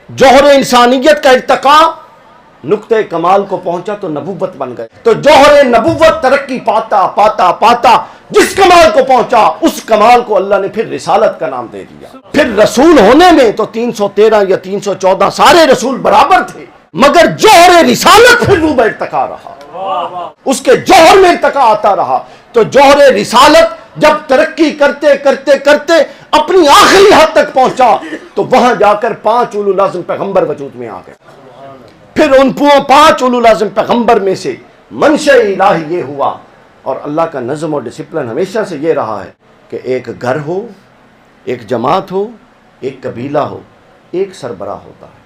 جوہر انسانیت کا ارتقا نقطۂ کمال کو پہنچا تو نبوت بن گئے. تو جوہر نبوت ترقی پاتا پاتا پاتا جس کمال کو پہنچا اس کمال کو اللہ نے پھر رسالت کا نام دے دیا. پھر رسول ہونے میں تو 313 یا 314 سارے رسول برابر تھے، مگر جوہر رسالت پھر روبہ ارتقا رہا، اس کے جوہر میں ارتقا آتا رہا. تو جوہر رسالت جب ترقی کرتے کرتے کرتے اپنی آخری حد تک پہنچا تو وہاں جا کر 5 اولو العزم پیغمبر وجود میں آ گئے. پھر ان 5 اولو العزم پیغمبر میں سے منشأ الہی یہ ہوا، اور اللہ کا نظم اور ڈسپلن ہمیشہ سے یہ رہا ہے کہ ایک گھر ہو، ایک جماعت ہو، ایک قبیلہ ہو، ایک سربراہ ہوتا ہے.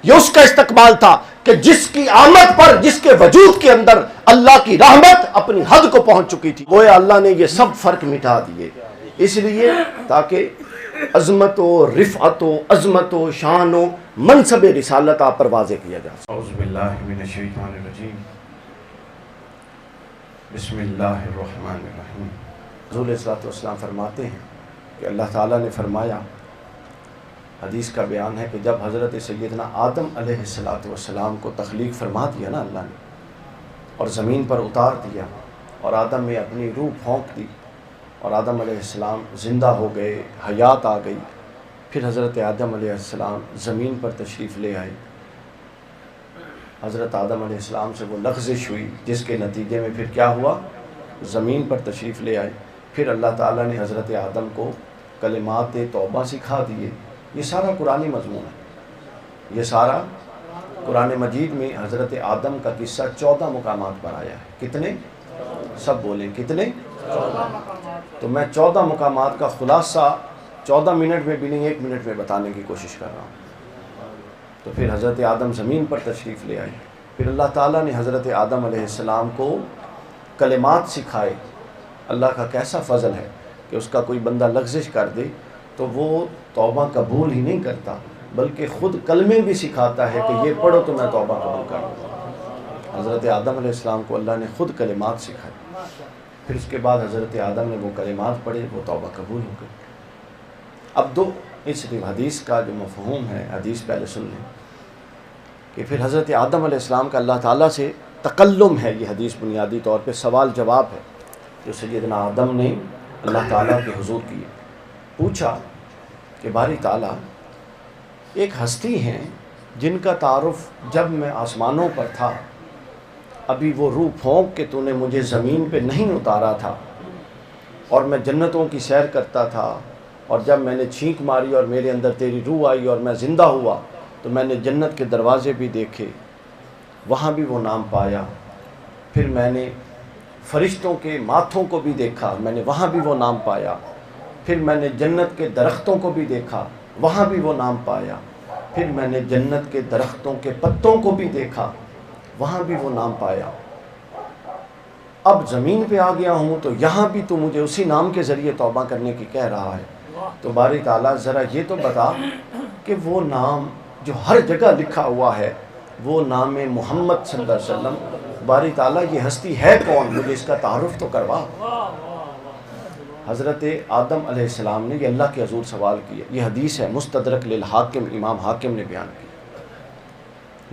یہ اس کا استقبال تھا کہ جس کی آمد پر، جس کے وجود کے اندر اللہ کی رحمت اپنی حد کو پہنچ چکی تھی، گویا اللہ نے یہ سب فرق مٹا دیے، اس لیے تاکہ عظمت و رفعت و عظمت و شان و منصب رسالت آپ پر واضح کیا جا سکے. اعوذ باللہ من الشیطان الرجیم، بسم اللہ الرحمن الرحیم. حضور علیہ الصلوۃ والسلام فرماتے ہیں کہ اللہ تعالیٰ نے فرمایا، حدیث کا بیان ہے کہ جب حضرت سیدنا آدم علیہ السلام کو تخلیق فرما دیا نا اللہ نے، اور زمین پر اتار دیا اور آدم میں اپنی روح پھونک دی اور آدم علیہ السلام زندہ ہو گئے، حیات آ گئی. پھر حضرت آدم علیہ السلام زمین پر تشریف لے آئے. حضرت آدم علیہ السلام سے وہ لغزش ہوئی جس کے نتیجے میں پھر کیا ہوا، زمین پر تشریف لے آئے. پھر اللہ تعالیٰ نے حضرت آدم کو کلمات توبہ سکھا دیے. یہ سارا قرآنی مضمون ہے، یہ سارا قرآن مجید میں حضرت آدم کا قصہ 14 مقامات پر آیا ہے. کتنے؟ سب بولیں کتنے؟ تو میں 14 مقامات کا خلاصہ 14 منٹ میں بھی نہیں، 1 منٹ میں بتانے کی کوشش کر رہا ہوں. تو پھر حضرت آدم زمین پر تشریف لے آئے. پھر اللہ تعالیٰ نے حضرت آدم علیہ السلام کو کلمات سکھائے. اللہ کا کیسا فضل ہے کہ اس کا کوئی بندہ لغزش کر دے تو وہ توبہ قبول ہی نہیں کرتا، بلکہ خود کلمے بھی سکھاتا ہے کہ یہ پڑھو تو میں توبہ قبول کروں. حضرت آدم علیہ السلام کو اللہ نے خود کلمات سکھائے. پھر اس کے بعد حضرت آدم نے وہ کلمات پڑھے، وہ توبہ قبول ہو گئی. اب اس حدیث کا جو مفہوم ہے، حدیث پہلے سن لیں کہ پھر حضرت آدم علیہ السلام کا اللہ تعالیٰ سے تکلم ہے. یہ حدیث بنیادی طور پہ سوال جواب ہے جو سیدنا آدم نے اللہ تعالیٰ کے حضور کیے. پوچھا کہ باری تعالیٰ، ایک ہستی ہیں جن کا تعارف جب میں آسمانوں پر تھا، ابھی وہ روح پھونک کے تو نے مجھے زمین پہ نہیں اتارا تھا، اور میں جنتوں کی سیر کرتا تھا، اور جب میں نے چھینک ماری اور میرے اندر تیری روح آئی اور میں زندہ ہوا تو میں نے جنت کے دروازے بھی دیکھے، وہاں بھی وہ نام پایا. پھر میں نے فرشتوں کے ماتھوں کو بھی دیکھا، میں نے وہاں بھی وہ نام پایا. پھر میں نے جنت کے درختوں کو بھی دیکھا، وہاں بھی وہ نام پایا. پھر میں نے جنت کے درختوں کے پتوں کو بھی دیکھا، وہاں بھی وہ نام پایا. اب زمین پہ آ گیا ہوں تو یہاں بھی تو مجھے اسی نام کے ذریعے توبہ کرنے کی کہہ رہا ہے. تو باری تعالیٰ ذرا یہ تو بتا کہ وہ نام جو ہر جگہ لکھا ہوا ہے، وہ نام محمد صلی اللہ علیہ وسلم، باری تعالیٰ یہ ہستی ہے کون، مجھے اس کا تعارف تو کروا. حضرت آدم علیہ السلام نے یہ اللہ کے حضور سوال کیا. یہ حدیث ہے، مستدرک للحاکم، امام حاکم نے بیان کی.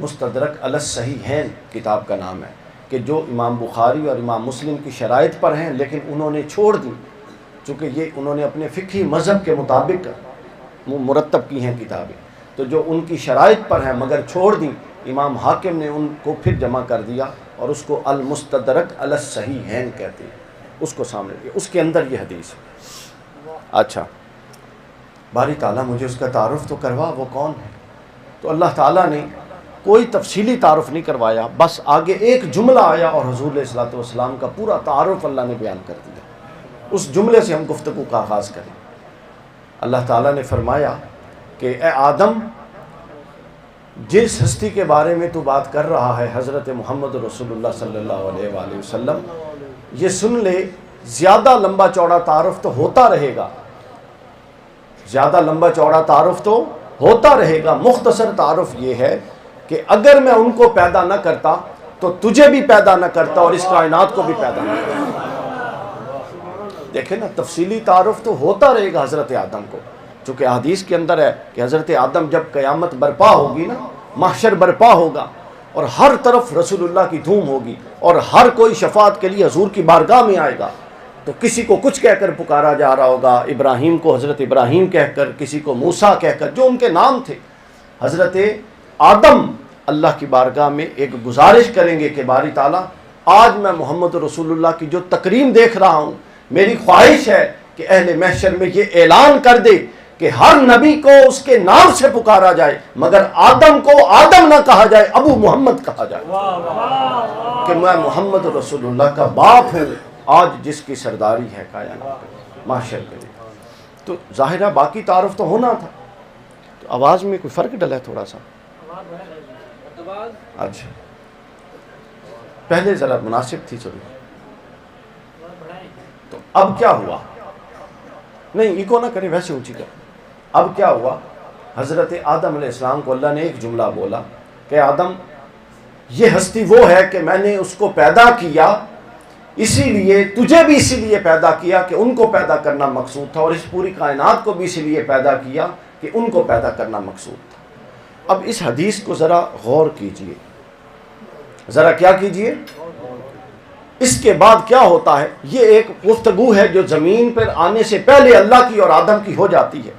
مستدرک علی الصحیحین کتاب کا نام ہے، کہ جو امام بخاری اور امام مسلم کی شرائط پر ہیں لیکن انہوں نے چھوڑ دی، چونکہ یہ انہوں نے اپنے فقہی مذہب کے مطابق مرتب کی ہیں کتابیں، تو جو ان کی شرائط پر ہیں مگر چھوڑ دیں، امام حاکم نے ان کو پھر جمع کر دیا اور اس کو المستدرک علی الصحیحین کہتے ہیں. اس کو سامنے دیا، اس کے اندر یہ حدیث ہے. اچھا باری تعالیٰ مجھے اس کا تعارف تو کروا، وہ کون ہے. تو اللہ تعالیٰ نے کوئی تفصیلی تعارف نہیں کروایا، بس آگے ایک جملہ آیا اور حضور علیہ الصلوۃ والسلام کا پورا تعارف اللہ نے بیان کر دیا. اس جملے سے ہم گفتگو کا آغاز کریں. اللہ تعالیٰ نے فرمایا کہ اے آدم، جس ہستی کے بارے میں تو بات کر رہا ہے، حضرت محمد رسول اللہ صلی اللہ علیہ وآلہ وسلم، یہ سن لے، زیادہ لمبا چوڑا تعارف تو ہوتا رہے گا، زیادہ لمبا چوڑا تعارف تو ہوتا رہے گا. مختصر تعارف یہ ہے کہ اگر میں ان کو پیدا نہ کرتا تو تجھے بھی پیدا نہ کرتا اور اس کائنات کو بھی پیدا نہ کرتا. دیکھیں نا، تفصیلی تعارف تو ہوتا رہے گا حضرت آدم کو، چونکہ حدیث کے اندر ہے کہ حضرت آدم جب قیامت برپا ہوگی نا، محشر برپا ہوگا اور ہر طرف رسول اللہ کی دھوم ہوگی اور ہر کوئی شفاعت کے لیے حضور کی بارگاہ میں آئے گا، تو کسی کو کچھ کہہ کر پکارا جا رہا ہوگا، ابراہیم کو حضرت ابراہیم کہہ کر، کسی کو موسیٰ کہہ کر، جو ان کے نام تھے۔ حضرت آدم اللہ کی بارگاہ میں ایک گزارش کریں گے کہ باری تعالیٰ آج میں محمد رسول اللہ کی جو تکریم دیکھ رہا ہوں، میری خواہش ہے کہ اہل محشر میں یہ اعلان کر دے کہ ہر نبی کو اس کے نام سے پکارا جائے، مگر آدم کو آدم نہ کہا جائے، ابو محمد کہا جائے، کہ میں محمد رسول اللہ کا باپ ہوں آج جس کی سرداری ہے کائنات محشر کے لیے۔ تو ظاہر ہے باقی تعارف تو ہونا تھا، تو آواز میں کوئی فرق ڈلا ہے تھوڑا سا؟ اچھا پہلے ذرا مناسب تھی چلو۔ تو اب کیا ہوا؟ نہیں ایکو نہ کریں، ویسے اونچی کریں۔ اب کیا ہوا؟ حضرت آدم علیہ السلام کو اللہ نے ایک جملہ بولا کہ آدم یہ ہستی وہ ہے کہ میں نے اس کو پیدا کیا، اسی لیے تجھے بھی اسی لیے پیدا کیا کہ ان کو پیدا کرنا مقصود تھا، اور اس پوری کائنات کو بھی اسی لیے پیدا کیا کہ ان کو پیدا کرنا مقصود تھا۔ اب اس حدیث کو ذرا غور کیجئے، ذرا کیا کیجئے، اس کے بعد کیا ہوتا ہے؟ یہ ایک گفتگو ہے جو زمین پر آنے سے پہلے اللہ کی اور آدم کی ہو جاتی ہے،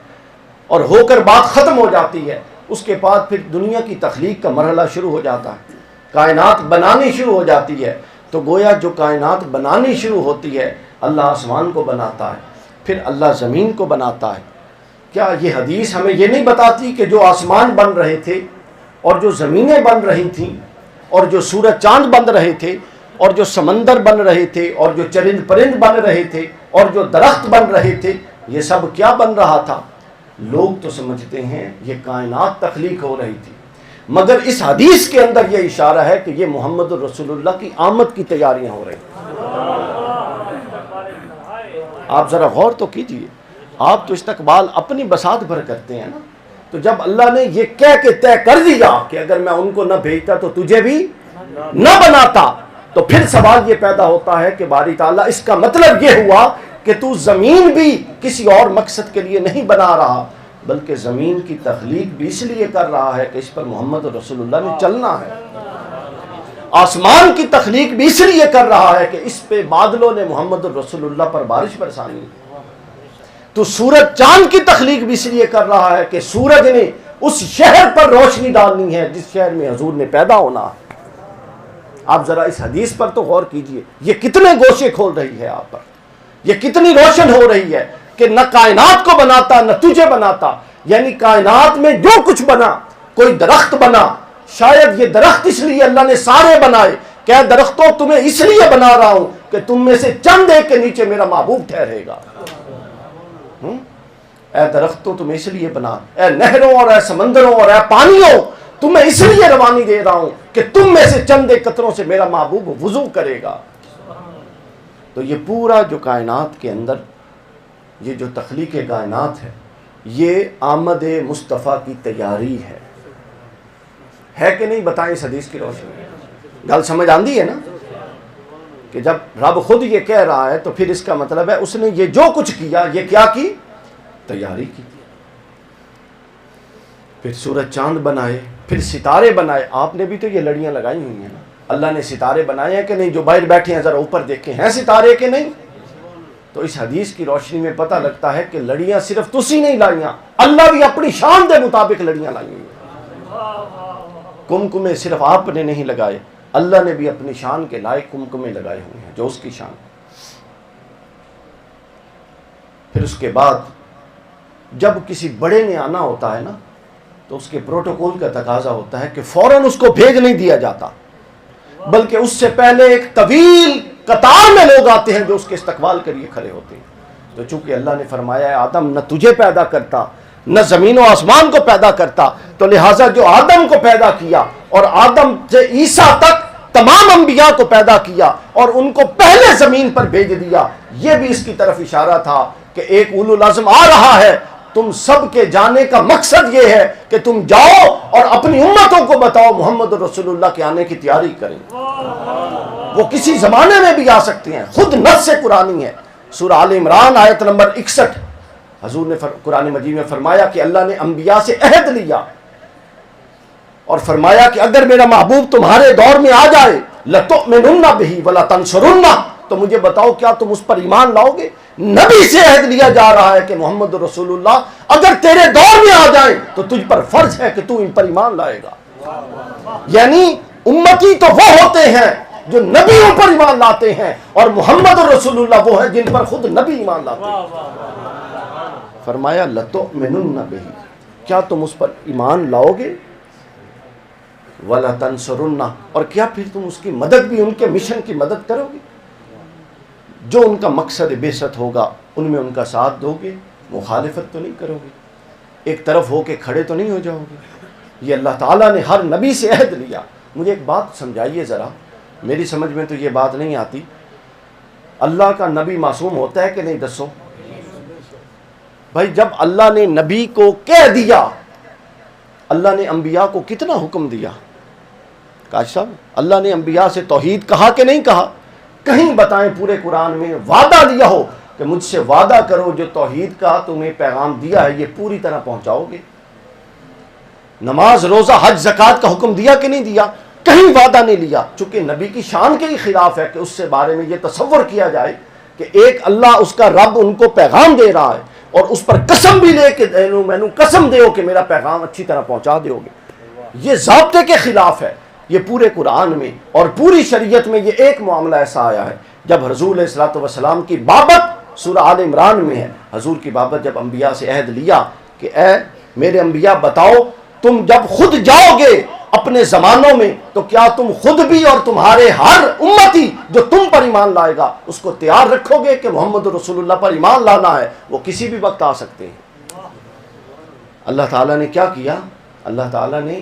اور ہو کر بات ختم ہو جاتی ہے۔ اس کے بعد پھر دنیا کی تخلیق کا مرحلہ شروع ہو جاتا ہے، کائنات بنانی شروع ہو جاتی ہے۔ تو گویا جو کائنات بنانی شروع ہوتی ہے، اللہ آسمان کو بناتا ہے، پھر اللہ زمین کو بناتا ہے۔ کیا یہ حدیث ہمیں یہ نہیں بتاتی کہ جو آسمان بن رہے تھے اور جو زمینیں بن رہی تھیں اور جو سورج چاند بن رہے تھے اور جو سمندر بن رہے تھے اور جو چرند پرند بن رہے تھے اور جو درخت بن رہے تھے، یہ سب کیا بن رہا تھا؟ لوگ تو سمجھتے ہیں یہ کائنات تخلیق ہو رہی تھی، مگر اس حدیث کے اندر یہ اشارہ ہے کہ یہ محمد رسول اللہ کی آمد کی تیاریاں ہو رہی ہیں۔ آپ ذرا غور تو کیجئے، آپ تو استقبال اپنی بساط بھر کرتے ہیں نا، تو جب اللہ نے یہ کہہ کے طے کر دیا کہ اگر میں ان کو نہ بھیجتا تو تجھے بھی نہ بناتا، تو پھر سوال یہ پیدا ہوتا ہے کہ باری تعالیٰ اس کا مطلب یہ ہوا کہ تو زمین بھی کسی اور مقصد کے لیے نہیں بنا رہا، بلکہ زمین کی تخلیق بھی اس لیے کر رہا ہے کہ اس پر محمد رسول اللہ نے چلنا ہے۔ آسمان کی تخلیق بھی اس لیے کر رہا ہے کہ اس پہ بادلوں نے محمد رسول اللہ پر بارش برسانی ہے۔ تو سورج چاند کی تخلیق بھی اس لیے کر رہا ہے کہ سورج نے اس شہر پر روشنی ڈالنی ہے جس شہر میں حضور نے پیدا ہونا ہے۔ آپ ذرا اس حدیث پر تو غور کیجئے، یہ کتنے گوشے کھول رہی ہے آپ پر، یہ کتنی روشن ہو رہی ہے کہ نہ کائنات کو بناتا نہ تجھے بناتا، یعنی کائنات میں جو کچھ بنا، کوئی درخت بنا، شاید یہ درخت اس لیے اللہ نے سارے بنائے کہ اے درختوں تمہیں اس لیے بنا رہا ہوں کہ تم میں سے چند ایک کے نیچے میرا محبوب ٹھہرے گا۔ اے درختوں تمہیں اس لیے بنا، اے نہروں اور اے سمندروں اور اے پانیوں تمہیں اس لیے روانی دے رہا ہوں کہ تم میں سے چند ایک قطروں سے میرا محبوب وضو کرے گا۔ تو یہ پورا جو کائنات کے اندر یہ جو تخلیق کائنات ہے، یہ آمد مصطفیٰ کی تیاری ہے کہ نہیں؟ بتائیں اس حدیث کی روشنی میں گل سمجھ آندی ہے نا، کہ جب رب خود یہ کہہ رہا ہے تو پھر اس کا مطلب ہے اس نے یہ جو کچھ کیا، یہ کیا کی؟ تیاری کی۔ پھر سورج چاند بنائے، پھر ستارے بنائے۔ آپ نے بھی تو یہ لڑیاں لگائی ہوئی ہیں نا، اللہ نے ستارے بنائے ہیں کہ نہیں؟ جو باہر بیٹھے ہیں ذرا اوپر دیکھیں، ہیں ستارے کہ نہیں؟ تو اس حدیث کی روشنی میں پتہ لگتا ہے کہ لڑیاں صرف تسی نہیں لائیاں، اللہ بھی اپنی شان دے مطابق لڑیاں لائی ہوئی ہیں۔ کمکمے صرف آپ نے نہیں لگائے، اللہ نے بھی اپنی شان کے لائق کمکمے لگائے ہوئے ہیں جو اس کی شان۔ پھر اس کے بعد جب کسی بڑے نے آنا ہوتا ہے نا تو اس کے پروٹوکول کا تقاضا ہوتا ہے کہ فوراً اس کو بھیج نہیں دیا جاتا، بلکہ اس سے پہلے ایک طویل قطار میں لوگ آتے ہیں جو اس کے استقبال کے لیے کھڑے ہوتے ہیں۔ تو چونکہ اللہ نے فرمایا ہے آدم نہ تجھے پیدا کرتا نہ زمین و آسمان کو پیدا کرتا، تو لہٰذا جو آدم کو پیدا کیا اور آدم سے عیسیٰ تک تمام انبیاء کو پیدا کیا اور ان کو پہلے زمین پر بھیج دیا، یہ بھی اس کی طرف اشارہ تھا کہ ایک اولو العزم آ رہا ہے۔ تم سب کے جانے کا مقصد یہ ہے کہ تم جاؤ اور اپنی امتوں کو بتاؤ محمد رسول اللہ کے آنے کی تیاری کریں۔ وہ کسی زمانے میں بھی آ سکتے ہیں، خود نص قرآنی ہے۔ سورہ آل عمران آیت نمبر 61، حضور نے قرآن مجید میں فرمایا کہ اللہ نے انبیاء سے عہد لیا اور فرمایا کہ اگر میرا محبوب تمہارے دور میں آ جائے لَتُؤْمِنُنَّ بِهِ وَلَا تَنْصُرُنَّ، تو مجھے بتاؤ کیا تم اس پر ایمان لاؤ گے؟ نبی سے عہد لیا جا رہا ہے کہ محمد رسول اللہ اگر تیرے دور میں آ جائیں تو تجھ پر فرض ہے کہ تو ان پر ایمان لائے گا۔ یعنی امتی تو وہ ہوتے ہیں جو نبیوں پر ایمان لاتے ہیں، اور محمد رسول اللہ وہ ہیں جن پر خود نبی ایمان لاتے ہیں۔ فرمایا لَتُؤْمِنُنَّ بِهِ، کیا تم اس پر ایمان لاؤ گے؟ وَلَا تَنْصُرُنَّ، اور کیا پھر تم اس کی مدد بھی، ان کے مشن کی مدد کرو گے؟ جو ان کا مقصد بعثت ہوگا ان میں ان کا ساتھ دو گے، مخالفت تو نہیں کرو گے، ایک طرف ہو کے کھڑے تو نہیں ہو جاؤ گے۔ یہ اللہ تعالیٰ نے ہر نبی سے عہد لیا۔ مجھے ایک بات سمجھائیے ذرا، میری سمجھ میں تو یہ بات نہیں آتی، اللہ کا نبی معصوم ہوتا ہے کہ نہیں؟ دسو بھائی، جب اللہ نے نبی کو کہہ دیا، اللہ نے انبیاء کو کتنا حکم دیا؟ کاش صاحب، اللہ نے انبیاء سے توحید کہا کہ نہیں کہا؟ کہیں بتائیں پورے قرآن میں وعدہ دیا ہو کہ مجھ سے وعدہ کرو جو توحید کا تمہیں پیغام دیا ہے یہ پوری طرح پہنچاؤ گے؟ نماز، روزہ، حج، زکوٰۃ کا حکم دیا کہ نہیں دیا؟ کہیں وعدہ نہیں لیا، چونکہ نبی کی شان کے ہی خلاف ہے کہ اس سے بارے میں یہ تصور کیا جائے کہ ایک اللہ اس کا رب ان کو پیغام دے رہا ہے اور اس پر قسم بھی لے کہ میں نے قسم دیو کہ میرا پیغام اچھی طرح پہنچا دیو گے۔ یہ ضابطے کے خلاف ہے۔ یہ پورے قرآن میں اور پوری شریعت میں یہ ایک معاملہ ایسا آیا ہے جب حضور علیہ الصلوۃ والسلام کی بابت سورہ آل عمران میں ہے، حضور کی بابت جب انبیاء سے عہد لیا کہ اے میرے انبیاء بتاؤ، تم جب خود جاؤ گے اپنے زمانوں میں تو کیا تم خود بھی اور تمہارے ہر امتی جو تم پر ایمان لائے گا اس کو تیار رکھو گے کہ محمد رسول اللہ پر ایمان لانا ہے، وہ کسی بھی وقت آ سکتے ہیں۔ اللہ تعالیٰ نے کیا کیا؟ اللہ تعالیٰ نے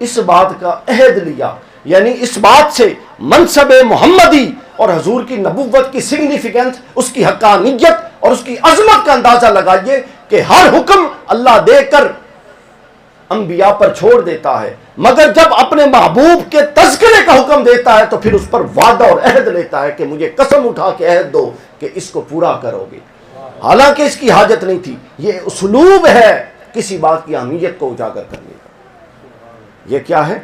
اس بات کا عہد لیا، یعنی اس بات سے منصب محمدی اور حضور کی نبوت کی سگنیفیکنس، اس کی حقانیت اور اس کی عظمت کا اندازہ لگائیے کہ ہر حکم اللہ دے کر انبیاء پر چھوڑ دیتا ہے، مگر جب اپنے محبوب کے تذکرے کا حکم دیتا ہے تو پھر اس پر وعدہ اور عہد لیتا ہے کہ مجھے قسم اٹھا کے عہد دو کہ اس کو پورا کرو گے، حالانکہ اس کی حاجت نہیں تھی۔ یہ اسلوب ہے کسی بات کی اہمیت کو اجاگر کرنے کا۔ یہ کیا ہے؟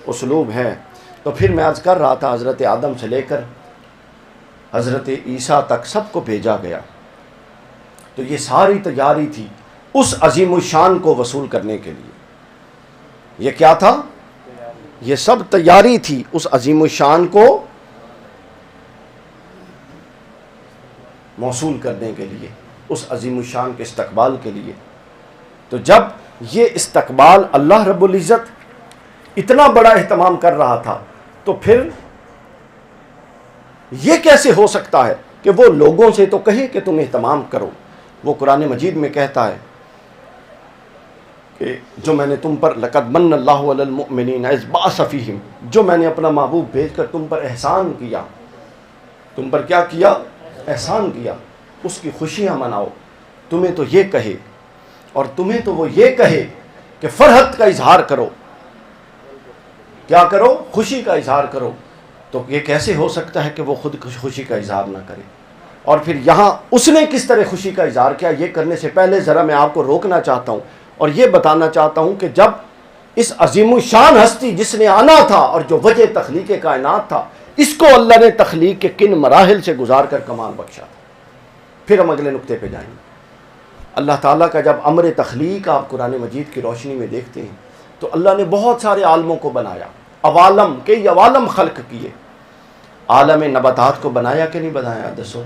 اسلوب ہے۔ تو پھر میں عرض کر رہا تھا حضرت آدم سے لے کر حضرت عیسیٰ تک سب کو بھیجا گیا، تو یہ ساری تیاری تھی اس عظیم الشان کو وصول کرنے کے لیے۔ یہ کیا تھا؟ یہ سب تیاری تھی اس عظیم الشان کو موصول کرنے کے لیے، اس عظیم الشان کے استقبال کے لیے۔ تو جب یہ استقبال اللہ رب العزت اتنا بڑا اہتمام کر رہا تھا تو پھر یہ کیسے ہو سکتا ہے کہ وہ لوگوں سے تو کہے کہ تم اہتمام کرو؟ وہ قرآن مجید میں کہتا ہے کہ جو میں نے تم پر لقد من اللہ علی المؤمنین اذ بعث فیہم، جو میں نے اپنا محبوب بھیج کر تم پر احسان کیا، تم پر کیا کیا؟ احسان کیا، اس کی خوشیاں مناؤ۔ تمہیں تو یہ کہے اور تمہیں تو وہ یہ کہے کہ فرحت کا اظہار کرو، کیا کرو؟ خوشی کا اظہار کرو، تو یہ کیسے ہو سکتا ہے کہ وہ خود خوشی کا اظہار نہ کرے؟ اور پھر یہاں اس نے کس طرح خوشی کا اظہار کیا، یہ کرنے سے پہلے ذرا میں آپ کو روکنا چاہتا ہوں اور یہ بتانا چاہتا ہوں کہ جب اس عظیم الشان ہستی جس نے آنا تھا اور جو وجہ تخلیق کائنات تھا، اس کو اللہ نے تخلیق کے کن مراحل سے گزار کر کمال بخشا تھا۔ پھر ہم اگلے نقطے پہ جائیں گے۔ اللہ تعالیٰ کا جب امر تخلیق آپ قرآن مجید کی روشنی میں دیکھتے ہیں تو اللہ نے بہت سارے عالموں کو بنایا، عوالم، کئی عوالم خلق کیے۔ عالم نباتات کو بنایا کہ نہیں بنایا؟ دسو۔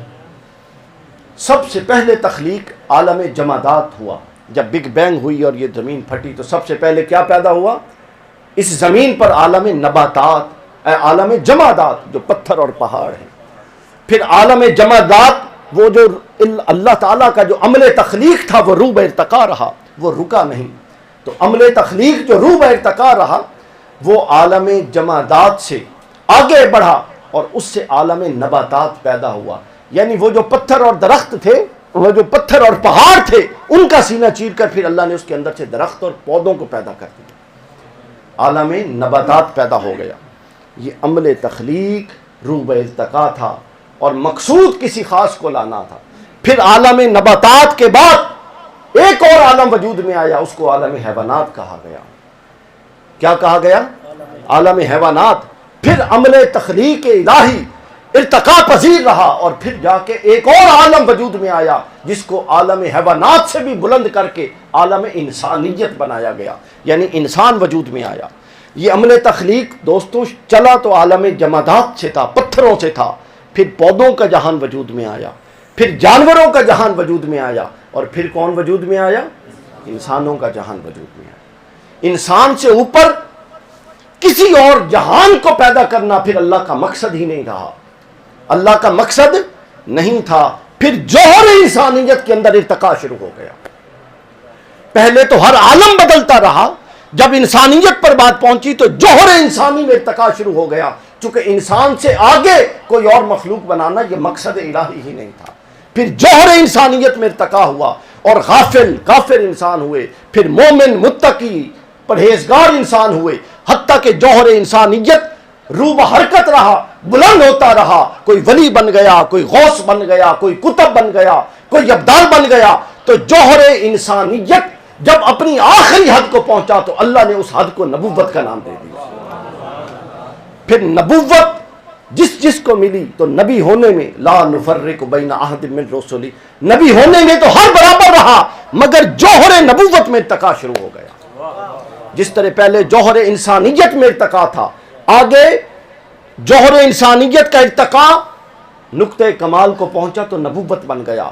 سب سے پہلے تخلیق عالم جمادات ہوا، جب بگ بینگ ہوئی اور یہ زمین پھٹی تو سب سے پہلے کیا پیدا ہوا؟ اس زمین پر عالم نباتات، عالم جمادات جو پتھر اور پہاڑ ہیں۔ پھر عالم جمادات وہ جو اللہ تعالیٰ کا جو عمل تخلیق تھا وہ روح ارتقا رہا، وہ رکا نہیں۔ تو عمل تخلیق جو روح ارتقا رہا وہ عالم جمادات سے آگے بڑھا اور اس سے عالم نباتات پیدا ہوا، یعنی وہ جو پتھر اور درخت تھے، وہ جو پتھر اور پہاڑ تھے، ان کا سینہ چیر کر پھر اللہ نے اس کے اندر سے درخت اور پودوں کو پیدا کر دیا، عالم نباتات پیدا ہو گیا۔ یہ عمل تخلیق روح ارتقا تھا اور مقصود کسی خاص کو لانا تھا۔ پھر عالم نباتات کے بعد ایک اور عالم وجود میں آیا، اس کو عالم حیوانات کہا گیا۔ کیا کہا گیا؟ عالم حیوانات۔ پھر عمل تخلیق الہی ارتقا پذیر رہا، اور پھر جا کے ایک اور عالم وجود میں آیا جس کو عالم حیوانات سے بھی بلند کر کے عالم انسانیت بنایا گیا، یعنی انسان وجود میں آیا۔ یہ عمل تخلیق دوستو چلا تو عالم جمادات سے تھا، پتھروں سے تھا، پھر پودوں کا جہان وجود میں آیا، پھر جانوروں کا جہان وجود میں آیا، اور پھر کون وجود میں آیا؟ انسانوں کا جہان وجود میں آیا۔ انسان سے اوپر کسی اور جہان کو پیدا کرنا پھر اللہ کا مقصد ہی نہیں رہا، اللہ کا مقصد نہیں تھا۔ پھر جوہر انسانیت کے اندر ارتقا شروع ہو گیا۔ پہلے تو ہر عالم بدلتا رہا، جب انسانیت پر بات پہنچی تو جوہر انسانی میں ارتقا شروع ہو گیا، چونکہ انسان سے آگے کوئی اور مخلوق بنانا یہ مقصد الہی ہی نہیں تھا۔ پھر جوہر انسانیت میں ارتقا ہوا، اور غافل کافر انسان ہوئے، پھر مومن متقی پرہیزگار انسان ہوئے، حتیٰ کہ جوہر انسانیت روح بحرکت رہا، بلند ہوتا رہا، کوئی ولی بن گیا، کوئی غوث بن گیا، کوئی کتب بن گیا، کوئی ابدال بن گیا۔ تو جوہر انسانیت جب اپنی آخری حد کو پہنچا تو اللہ نے اس حد کو نبوت کا نام دے دیا۔ پھر نبوت جس کو ملی تو نبی ہونے میں لا نفرق بین احد من رسلی، نبی ہونے میں تو ہر برابر رہا، مگر جوہر نبوت میں ارتقا شروع ہو گیا۔ جس طرح پہلے جوہر انسانیت میں ارتقا تھا، آگے جوہر انسانیت کا ارتقا نقطہ کمال کو پہنچا تو نبوت بن گیا۔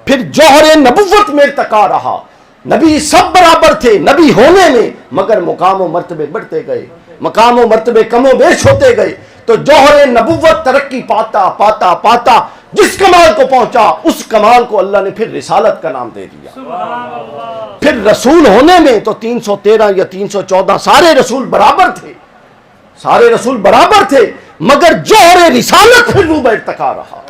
پھر جوہر نبوت میں ارتقا رہا، نبی سب برابر تھے نبی ہونے میں، مگر مقام و مرتبے بڑھتے گئے، مقام و مرتبے کم و بیش ہوتے گئے، تو جوہر نبوت ترقی پاتا پاتا پاتا جس کمال کو پہنچا، اس کمال کو اللہ نے پھر رسالت کا نام دے دیا۔ پھر رسول ہونے میں تو 313 یا 314 سارے رسول برابر تھے، سارے رسول برابر تھے، مگر جوہر رسالت پھر روح ارتقا رہا۔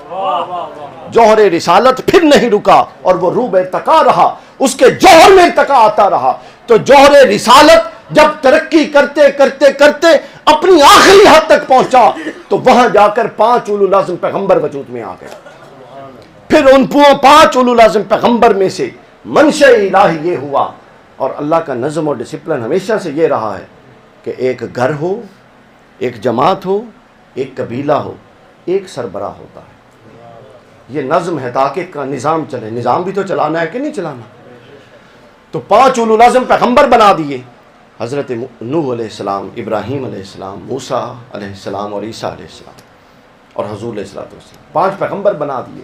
جوہر رسالت پھر نہیں رکا، اور وہ روح ارتقا رہا، اس کے جوہر میں ارتقا آتا رہا۔ تو جوہر رسالت جب ترقی کرتے کرتے کرتے اپنی آخری حد تک پہنچا تو وہاں جا کر 5 اولو العزم پیغمبر وجود میں آ گئے۔ پھر ان 5 اولو العزم پیغمبر میں سے منشأ الہی یہ ہوا، اور اللہ کا نظم اور ڈسپلن ہمیشہ سے یہ رہا ہے کہ ایک گھر ہو، ایک جماعت ہو، ایک قبیلہ ہو، ایک سربراہ ہوتا ہے۔ یہ نظم ہے تاکہ کا نظام چلے۔ نظام بھی تو چلانا ہے کہ نہیں چلانا؟ تو 5 اولو العزم پیغمبر بنا دیے، حضرت نوح علیہ السلام، ابراہیم علیہ السلام، موسیٰ علیہ السلام اور عیسیٰ علیہ السلام اور حضور علیہ السلام، 5 پیغمبر بنا دیے۔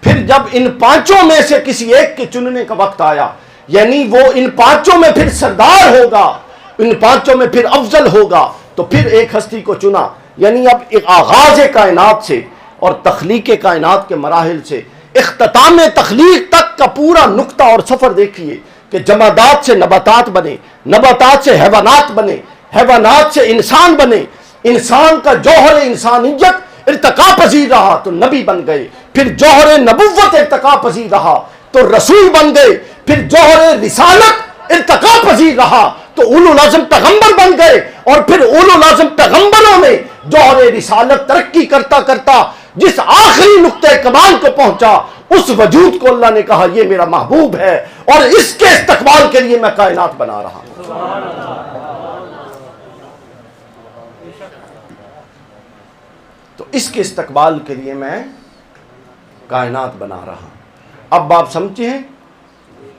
پھر جب ان 5 میں سے کسی ایک کے چننے کا وقت آیا، یعنی وہ ان 5 میں پھر سردار ہوگا، ان 5 میں پھر افضل ہوگا، تو پھر ایک ہستی کو چنا۔ یعنی اب ایک آغاز کائنات سے اور تخلیق کائنات کے مراحل سے اختتام تخلیق تک کا پورا نقطہ اور سفر دیکھیے کہ جمادات سے نباتات بنے، نباتات سے حیوانات بنے، حیوانات سے انسان بنے، انسان کا جوہر انسانیت ارتقا پذیر رہا تو نبی بن گئے، پھر جوہر نبوت ارتقا پذیر رہا تو رسول بن گئے، پھر جوہر رسالت ارتقا پذیر رہا تو اولو العزم پیغمبر بن گئے، اور پھر اولو العزم پیغمبروں میں جوہر رسالت ترقی کرتا کرتا جس آخری نقطہ کمال کو پہنچا، اس وجود کو اللہ نے کہا یہ میرا محبوب ہے، اور اس کے استقبال کے لیے میں کائنات بنا رہا ہوں۔ تو اس کے استقبال کے لیے میں کائنات بنا رہا ہوں۔ اب آپ سمجھے ہیں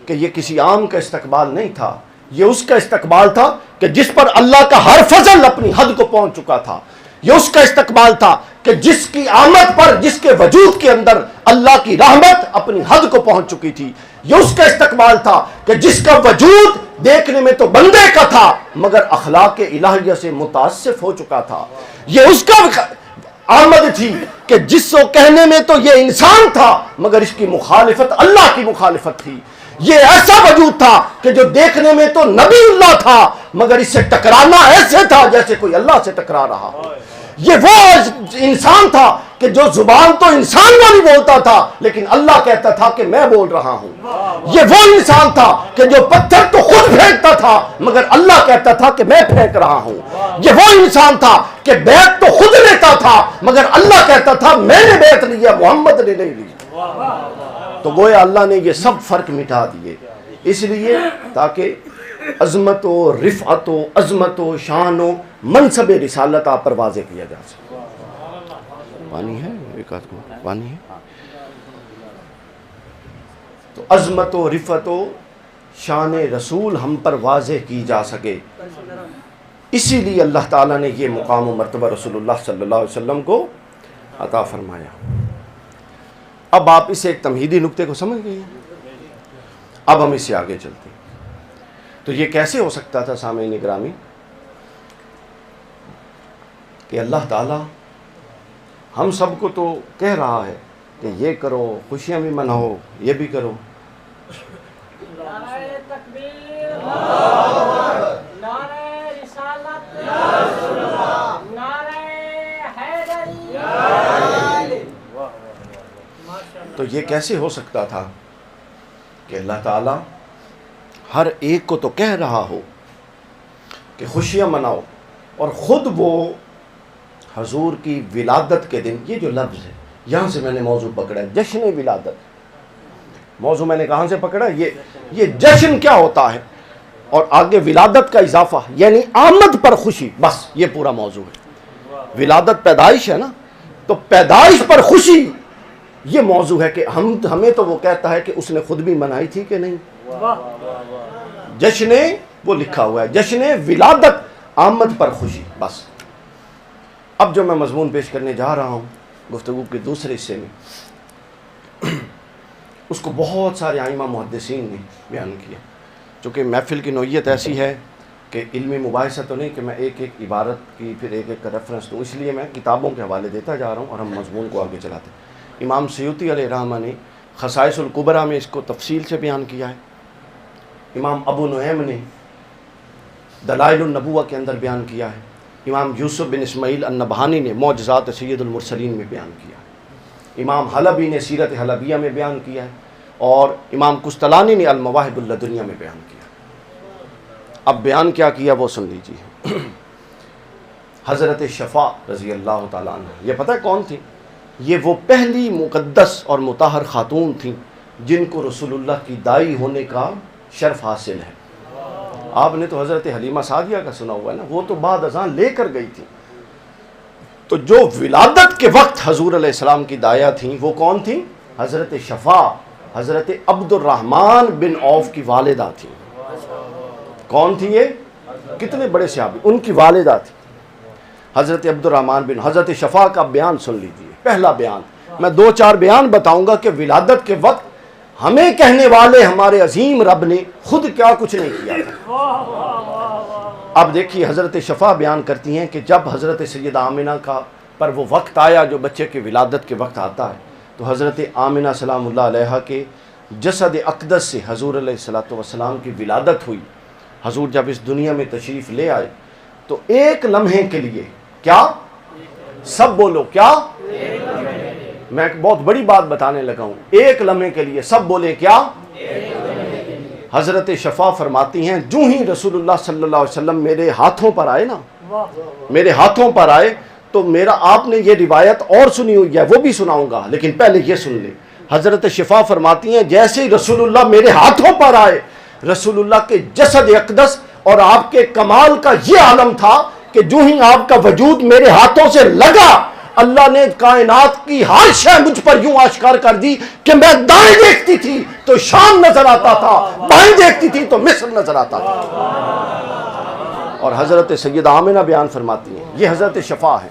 کہ یہ کسی عام کا استقبال نہیں تھا، یہ اس کا استقبال تھا کہ جس پر اللہ کا ہر فضل اپنی حد کو پہنچ چکا تھا۔ یہ اس کا استقبال تھا کہ جس کی آمد پر جس کے وجود کے اندر اللہ کی رحمت اپنی حد کو پہنچ چکی تھی۔ یہ اس کا استقبال تھا کہ جس کا وجود دیکھنے میں تو بندے کا تھا مگر اخلاق الہیہ سے متاثر ہو چکا تھا۔ یہ اس کا آمد تھی کہ جس کو کہنے میں تو یہ انسان تھا مگر اس کی مخالفت اللہ کی مخالفت تھی۔ یہ ایسا وجود تھا کہ جو دیکھنے میں تو نبی اللہ تھا مگر اس سے ٹکرانا ایسے تھا جیسے کوئی اللہ سے ٹکرا رہا۔ یہ وہ انسان تھا کہ جو زبان تو انسان والی بولتا تھا لیکن اللہ کہتا تھا کہ میں بول رہا ہوں۔ یہ وہ انسان تھا کہ جو پتھر تو خود پھینکتا تھا مگر اللہ کہتا تھا کہ میں پھینک رہا ہوں۔ یہ وہ انسان تھا کہ بیعت تو خود لیتا تھا مگر اللہ کہتا تھا میں نے بیعت لیا، محمد نے نہیں لی۔ تو گویا اللہ نے یہ سب فرق مٹا دیے۔ اس لیے تاکہ عظمت و رفعت و عظمت و شان و منصب رسالت آپ پر واضح کیا جا سکے. پانی ہے ایک آدھ کو پانی ہے. تو عظمت و رفعت و شان رسول ہم پر واضح کی جا سکے، اسی لیے اللہ تعالیٰ نے یہ مقام و مرتبہ رسول اللہ صلی اللہ علیہ وسلم کو عطا فرمایا. اب آپ اس ایک تمہیدی نقطے کو سمجھ گئے ہیں. اب ہم اس سے آگے چلتے ہیں. تو یہ کیسے ہو سکتا تھا سامعین گرامی کہ اللہ تعالیٰ ہم سب کو تو کہہ رہا ہے کہ یہ کرو، خوشیاں بھی مناؤ، یہ بھی کرو. نعرہ تکبیر، نعرہ رسالت، نعرہ حیدری. تو یہ کیسے ہو سکتا تھا کہ اللہ تعالیٰ ہر ایک کو تو کہہ رہا ہو کہ خوشیاں مناؤ، اور خود وہ حضور کی ولادت کے دن، یہ جو لفظ ہے یہاں سے میں نے موضوع پکڑا ہے، جشن ولادت. موضوع میں نے کہاں سے پکڑا؟ یہ جشن کیا ہوتا ہے، اور آگے ولادت کا اضافہ یعنی آمد پر خوشی، بس یہ پورا موضوع ہے. ولادت پیدائش ہے نا، تو پیدائش پر خوشی یہ موضوع ہے کہ ہمیں تو وہ کہتا ہے کہ اس نے خود بھی منائی تھی کہ نہیں. جشن وہ لکھا ہوا ہے، جشن ولادت، آمد پر خوشی، بس. اب جو میں مضمون پیش کرنے جا رہا ہوں گفتگو کے دوسرے حصے میں، اس کو بہت سارے ائمہ محدثین نے بیان کیا. چونکہ محفل کی نوعیت ایسی ہے کہ علمی مباحثہ تو نہیں کہ میں ایک ایک عبارت کی پھر ایک ایک کا ریفرنس دوں، اس لیے میں کتابوں کے حوالے دیتا جا رہا ہوں اور ہم مضمون کو آگے چلاتے ہیں. امام سیوطی علیہ الرحمہ نے خصائص الکبریٰ میں اس کو تفصیل سے بیان کیا ہے. امام ابو نعیم نے دلائل النبوہ کے اندر بیان کیا ہے. امام یوسف بن اسماعیل النبہانی نے معجزات سید المرسلین میں بیان کیا ہے. امام حلبی نے سیرت حلبیہ میں بیان کیا ہے، اور امام قسطلانی نے المواہب اللدنیہ میں بیان کیا. اب بیان کیا کیا وہ سن لیجیے. حضرت شفاء رضی اللہ تعالیٰ عنہ، یہ پتہ ہے کون تھی؟ یہ وہ پہلی مقدس اور مطہر خاتون تھیں جن کو رسول اللہ کی دائی ہونے کا شرف حاصل ہے. آپ نے تو حضرت حلیمہ سعدیہ کا سنا ہوا ہے نا، وہ تو بعد ازاں لے کر گئی تھی. تو جو ولادت کے وقت حضور علیہ السلام کی دایا تھیں وہ کون تھیں؟ حضرت شفاء، حضرت عبد الرحمن بن عوف کی والدہ تھیں. کون تھی یہ؟ کتنے بڑے صحابی، ان کی والدہ تھی حضرت عبد الرحمن بن. حضرت شفاء کا بیان سن لیجیے. پہلا بیان میں 2-4 بیان بتاؤں گا کہ ولادت کے وقت ہمیں کہنے والے ہمارے عظیم رب نے خود کیا کچھ نہیں کیا تھا. اب دیکھیے حضرت شفاء بیان کرتی ہیں کہ جب حضرت سیدہ آمنہ کا پر وہ وقت آیا جو بچے کے ولادت کے وقت آتا ہے، تو حضرت آمنہ سلام اللہ علیہا کے جسد اقدس سے حضور علیہ السلام کی ولادت ہوئی. حضور جب اس دنیا میں تشریف لے آئے تو ایک لمحے کے لیے، کیا سب بولو، کیا؟ میں ایک بہت بڑی بات بتانے لگا ہوں. ایک لمحے کے لیے سب بولے، کیا؟ حضرت شفاء فرماتی ہیں جو ہی رسول اللہ صلی اللہ علیہ وسلم میرے ہاتھوں پر آئے نا، میرے ہاتھوں پر آئے تو میرا، آپ نے یہ روایت اور سنی ہوئی ہے وہ بھی سناؤں گا لیکن پہلے یہ سن لیں. حضرت شفاء فرماتی ہیں جیسے ہی رسول اللہ میرے ہاتھوں پر آئے، رسول اللہ کے جسد اقدس اور آپ کے کمال کا یہ عالم تھا کہ جو ہی آپ کا وجود میرے ہاتھوں سے لگا، اللہ نے کائنات کی ہر شے مجھ پر یوں آشکار کر دی کہ میں دائیں دیکھتی تھی تو شام نظر آتا تھا، بائیں دیکھتی تھی تو مصر نظر آتا تھا. اور حضرت سیدہ آمنہ بیان فرماتی ہیں، یہ حضرت شفاء ہے.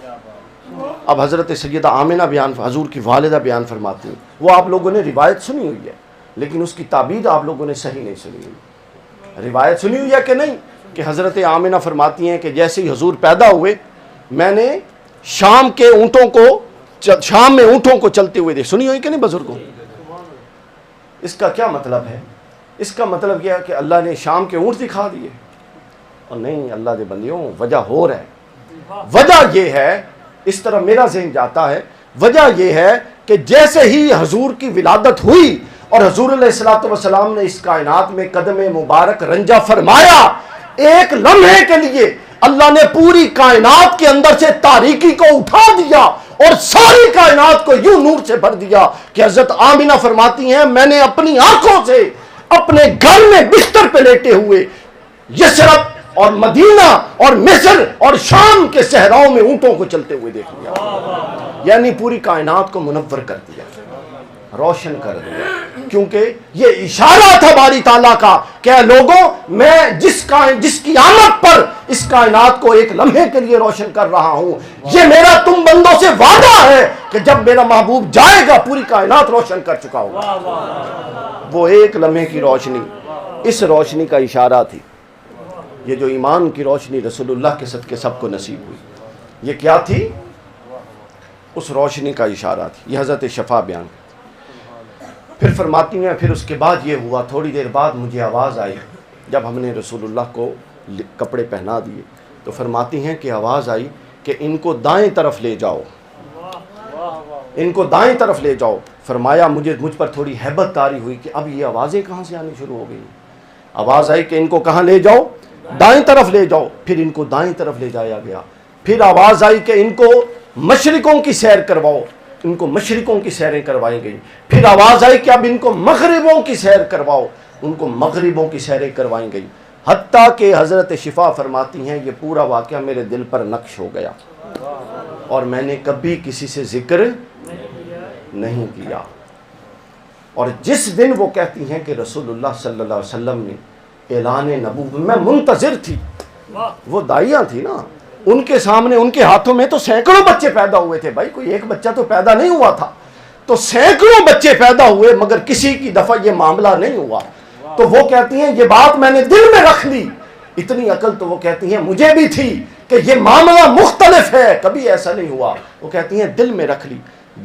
اب حضرت سیدہ آمنہ بیان، حضور کی والدہ بیان فرماتی ہیں، وہ آپ لوگوں نے روایت سنی ہوئی ہے لیکن اس کی تعبیر آپ لوگوں نے صحیح نہیں سنی ہوئی. روایت سنی ہوئی ہے کہ نہیں کہ حضرت آمنہ فرماتی ہیں کہ جیسے ہی حضور پیدا ہوئے میں نے شام میں اونٹوں کو چلتے ہوئے دیکھ. سنی ہوئی کہ نہیں بزرگوں؟ اس کا کیا مطلب ہے؟ اس کا مطلب یہ ہے کہ اللہ نے شام کے اونٹ دکھا دیے، اور نہیں اللہ دے بندیوں، وجہ ہو رہا ہے. وجہ یہ ہے، اس طرح میرا ذہن جاتا ہے، وجہ یہ ہے کہ جیسے ہی حضور کی ولادت ہوئی اور حضور علیہ السلام نے اس کائنات میں قدم مبارک رنجہ فرمایا، ایک لمحے کے لیے اللہ نے پوری کائنات کے اندر سے تاریکی کو اٹھا دیا اور ساری کائنات کو یوں نور سے بھر دیا کہ حضرت آمنہ فرماتی ہیں میں نے اپنی آنکھوں سے اپنے گھر میں بستر پہ لیٹے ہوئے یثرب اور مدینہ اور مصر اور شام کے صحراؤں میں اونٹوں کو چلتے ہوئے دیکھ لیا، یعنی پوری کائنات کو منور کر دیا، روشن کر دیا، کیونکہ یہ اشارہ تھا باری تعالیٰ کا کہ اے لوگوں، میں جس کی آمد پر اس کائنات کو ایک لمحے کے لیے روشن کر رہا ہوں، یہ میرا تم بندوں سے وعدہ ہے کہ جب میرا محبوب جائے گا پوری کائنات روشن کر چکا ہوگا۔ وہ ایک لمحے کی روشنی اس روشنی کا اشارہ تھی۔ یہ جو ایمان کی روشنی رسول اللہ کے صدقے سب کو نصیب ہوئی، یہ کیا تھی؟ اس روشنی کا اشارہ تھی۔ یہ حضرت شفا بیان پھر فرماتی ہیں، پھر اس کے بعد یہ ہوا، تھوڑی دیر بعد مجھے آواز آئی جب ہم نے رسول اللہ کو کپڑے پہنا دیے تو فرماتی ہیں کہ آواز آئی کہ ان کو دائیں طرف لے جاؤ، ان کو دائیں طرف لے جاؤ۔ فرمایا مجھ پر تھوڑی ہیبت طاری ہوئی کہ اب یہ آوازیں کہاں سے آنی شروع ہو گئی۔ آواز آئی کہ ان کو کہاں لے جاؤ؟ دائیں طرف لے جاؤ۔ پھر ان کو دائیں طرف لے جایا گیا۔ پھر آواز آئی کہ ان کو مشرقوں کی سیر کرواؤ، ان کو مشرقوں کی سیریں کروائی گئی۔ پھر آواز آئی کہ اب ان کو مغربوں کی سیر کرواؤ، ان کو مغربوں کی سیریں کروائی گئی، حتیٰ کہ حضرت شفا فرماتی ہیں یہ پورا واقعہ میرے دل پر نقش ہو گیا اور میں نے کبھی کسی سے ذکر نہیں کیا۔ اور جس دن وہ کہتی ہیں کہ رسول اللہ صلی اللہ علیہ وسلم نے اعلان نبوت، میں منتظر تھی، وہ داعیہ تھی نا، ان کے سامنے ان کے ہاتھوں میں تو سینکڑوں بچے پیدا ہوئے تھے، بھائی کوئی ایک بچہ تو پیدا نہیں ہوا تھا، تو سینکڑوں بچے پیدا ہوئے مگر کسی کی دفعہ یہ معاملہ نہیں ہوا۔ تو وہ کہتی ہیں یہ بات میں نے دل میں رکھ لی، اتنی عقل تو وہ کہتی ہیں مجھے بھی تھی کہ یہ معاملہ مختلف ہے، کبھی ایسا نہیں ہوا۔ وہ کہتی ہیں دل میں رکھ لی۔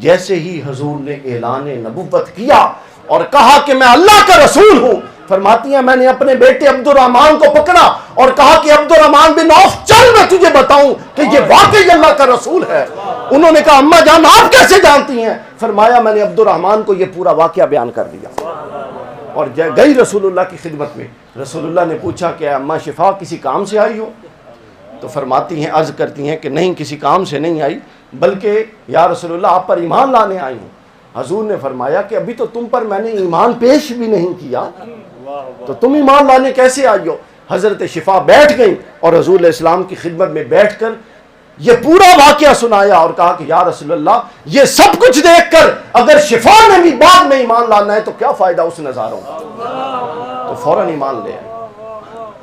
جیسے ہی حضور نے اعلان نبوت کیا اور کہا کہ میں اللہ کا رسول ہوں، فرماتی ہیں میں نے اپنے بیٹے عبد الرحمن کو پکڑا اور کہا کہ عبد الرحمن بن عوف چل میں تجھے بتاؤں کہ یہ واقعی اللہ کا رسول ہے۔ انہوں نے کہا اماں جان آپ کیسے جانتی ہیں؟ فرمایا میں نے عبد الرحمن کو یہ پورا واقعہ بیان کر دیا اور گئی رسول اللہ کی خدمت میں۔ رسول اللہ نے پوچھا کہ اماں شفا کسی کام سے آئی ہو؟ تو فرماتی ہیں عرض کرتی ہیں کہ نہیں کسی کام سے نہیں آئی، بلکہ یا رسول اللہ آپ پر ایمان لانے آئی ہوں۔ حضور نے فرمایا کہ ابھی تو تم پر میں نے ایمان پیش بھی نہیں کیا، تو تم ایمان لانے کیسے آئی ہو؟ حضرت شفا بیٹھ گئی اور حضور علیہ السلام کی خدمت میں بیٹھ کر یہ پورا واقعہ سنایا اور کہا کہ یا رسول اللہ یہ سب کچھ دیکھ کر اگر شفا نے بھی بعد میں ایمان لانا ہے تو کیا فائدہ اس نظاروں کا؟ تو فوراً ایمان لے آئے،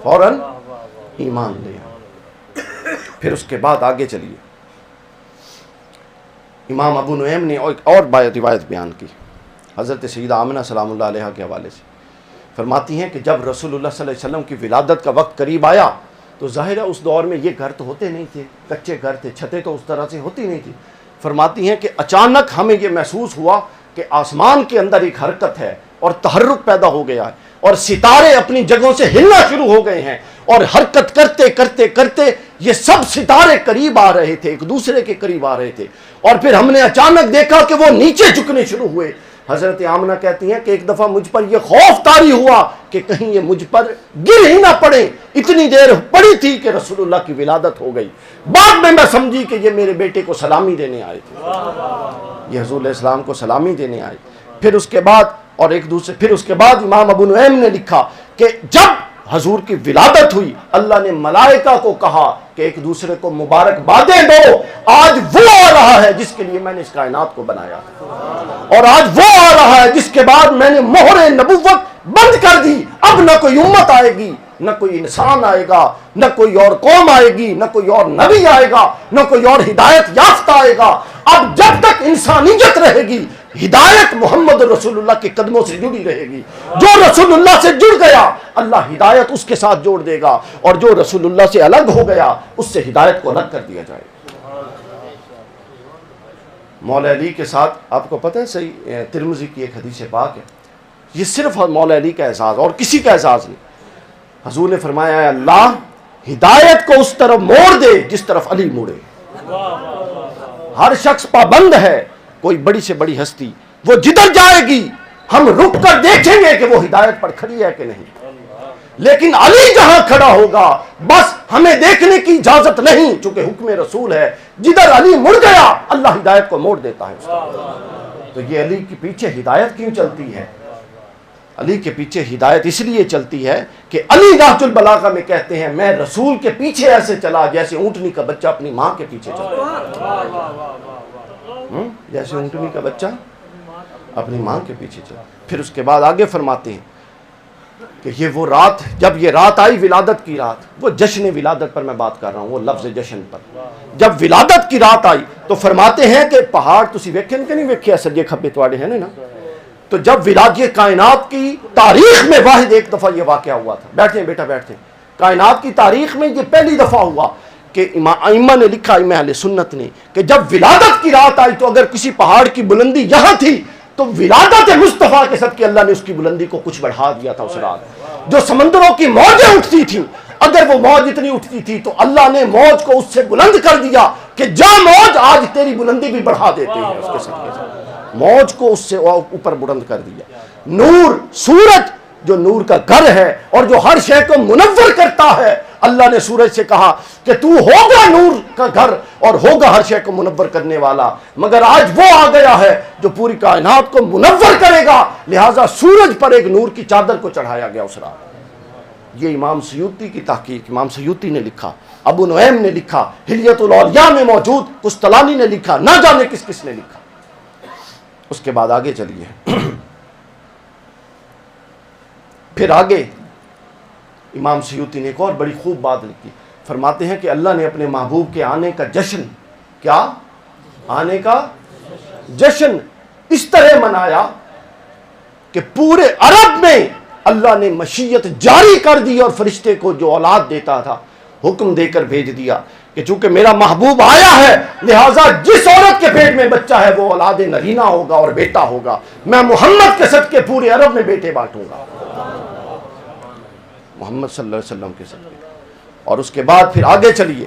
فوراً ایمان لے آئے۔ پھر اس کے بعد آگے چلیے، امام ابو نعیم نے ایک اور روایت بیان کی حضرت سیدہ آمنہ سلام اللہ علیہ کے حوالے سے۔ فرماتی ہیں کہ جب رسول اللہ صلی اللہ علیہ وسلم کی ولادت کا وقت قریب آیا تو ظاہر ہے اس دور میں یہ گھر تو ہوتے نہیں تھے، کچے گھر تھے، چھتیں تو اس طرح سے ہوتی نہیں تھی۔ فرماتی ہیں کہ اچانک ہمیں یہ محسوس ہوا کہ آسمان کے اندر ایک حرکت ہے اور تحرک پیدا ہو گیا ہے اور ستارے اپنی جگہوں سے ہلنا شروع ہو گئے ہیں، اور حرکت کرتے کرتے کرتے یہ سب ستارے قریب آ رہے تھے، ایک دوسرے کے قریب آ رہے تھے، اور پھر ہم نے اچانک دیکھا کہ وہ نیچے جھکنے شروع ہوئے۔ حضرت آمنہ کہتی ہیں کہ ایک دفعہ مجھ پر یہ خوف طاری ہوا کہ کہیں یہ مجھ پر گر ہی نہ پڑے، اتنی دیر پڑی تھی کہ رسول اللہ کی ولادت ہو گئی۔ بعد میں سمجھی کہ یہ میرے بیٹے کو سلامی دینے آئے تھے، یہ حضور علیہ السلام کو سلامی دینے آئے۔ پھر اس کے بعد اور ایک دوسرے پھر اس کے بعد امام ابو نعیم نے لکھا کہ جب حضور کی ولادت ہوئی اللہ نے ملائکہ کو کہا کہ ایک دوسرے کو مبارکبادیں دو، آج وہ آ رہا ہے جس کے لیے میں نے اس کائنات کو بنایا، اور آج وہ آ رہا ہے جس کے بعد میں نے مہر نبوت بند کر دی۔ اب نہ کوئی امت آئے گی، نہ کوئی انسان آئے گا، نہ کوئی اور قوم آئے گی، نہ کوئی اور نبی آئے گا، نہ کوئی اور ہدایت یافتہ آئے گا۔ اب جب تک انسانیت رہے گی ہدایت محمد رسول اللہ کے قدموں سے جڑی رہے گی۔ جو رسول اللہ سے جڑ گیا اللہ ہدایت اس کے ساتھ جوڑ دے گا، اور جو رسول اللہ سے الگ ہو گیا اس سے ہدایت کو الگ کر دیا جائے گا۔ مولا علی کے ساتھ آپ کو پتہ ہے صحیح ترمذی کی ایک حدیث پاک ہے، یہ صرف مولا علی کا اعزاز اور کسی کا اعزاز نہیں۔ حضور نے فرمایا ہے اللہ ہدایت کو اس طرف موڑ دے جس طرف علی موڑے۔ ہر شخص پابند ہے، کوئی بڑی سے بڑی ہستی وہ جدھر جائے گی ہم رک کر دیکھیں گے کہ وہ ہدایت پر کھڑی ہے کہ نہیں، لیکن علی جہاں کھڑا ہوگا بس ہمیں دیکھنے کی اجازت نہیں، چونکہ حکم رسول ہے جدھر علی مڑ گیا اللہ ہدایت کو موڑ دیتا ہے اس کا۔ تو یہ علی کے پیچھے ہدایت کیوں چلتی ہے؟ علی کے پیچھے ہدایت اس لیے چلتی ہے کہ علی نہج البلاغہ میں کہتے ہیں میں رسول کے پیچھے ایسے چلا جیسے اونٹنی کا بچہ اپنی ماں کے پیچھے چلا، جیسے اونٹنی کا بچہ اپنی ماں کے پیچھے چلا۔ پھر اس کے بعد آگے فرماتے ہیں کہ یہ وہ رات، جب یہ رات آئی ولادت کی رات، وہ جشن ولادت پر میں بات کر رہا ہوں، وہ لفظ جشن پر، جب ولادت کی رات آئی تو فرماتے ہیں کہ پہاڑ تسی ویکھے کہ نہیں ویکھے سجے کھبے تواڈے ہیں نا، تو جب ولادت کائنات کی تاریخ میں واحد ایک دفعہ یہ واقعہ ہوا تھا، بیٹھے ہیں بیٹا بیٹھے ہیں، کائنات کی تاریخ میں یہ پہلی دفعہ ہوا کہ ائمہ نے لکھا، ائمہ اہل سنت نے، کہ جب ولادت کی رات آئی تو اگر کسی پہاڑ کی بلندی یہاں تھی تو ولادت مصطفیٰ کے صدقے اللہ نے اس کی بلندی کو کچھ بڑھا دیا تھا اس رات۔ جو سمندروں کی موجیں اٹھتی تھیں، اگر وہ موج اتنی اٹھتی تھی تو اللہ نے موج کو اس سے بلند کر دیا کہ جا موج آج تیری بلندی بھی بڑھا دیتے ہیں اس کے صدقے سے، موج کو اس سے اوپر بلند کر دیا۔ نور، سورج جو نور کا گھر ہے اور جو ہر شے کو منور کرتا ہے، اللہ نے سورج سے کہا کہ تو ہوگا نور کا گھر اور ہوگا ہر شے کو منور کرنے والا، مگر آج وہ آ گیا ہے جو پوری کائنات کو منور کرے گا، لہٰذا سورج پر ایک نور کی چادر کو چڑھایا گیا اس رات۔ یہ امام سیوطی کی تحقیق، امام سیوطی نے لکھا، ابو نعیم نے لکھا، حلیۃ الاولیاء میں موجود، قسطلانی نے لکھا، نہ جانے کس کس نے لکھا۔ اس کے بعد آگے چلیے، پھر آگے امام سیوطی نے ایک اور بڑی خوب بات لکھی، فرماتے ہیں کہ اللہ نے اپنے محبوب کے آنے کا جشن، کیا آنے کا جشن اس طرح منایا کہ پورے عرب میں اللہ نے مشیت جاری کر دی اور فرشتے کو جو اولاد دیتا تھا حکم دے کر بھیج دیا کہ چونکہ میرا محبوب آیا ہے لہٰذا جس عورت کے پیٹ میں بچہ ہے وہ اولاد نرینہ ہوگا اور بیٹا ہوگا، میں محمد کے صدقے پورے عرب میں بیٹے بانٹوں گا، محمد صلی اللہ علیہ وسلم کے صدقے۔ اور اس کے بعد پھر آگے چلیے،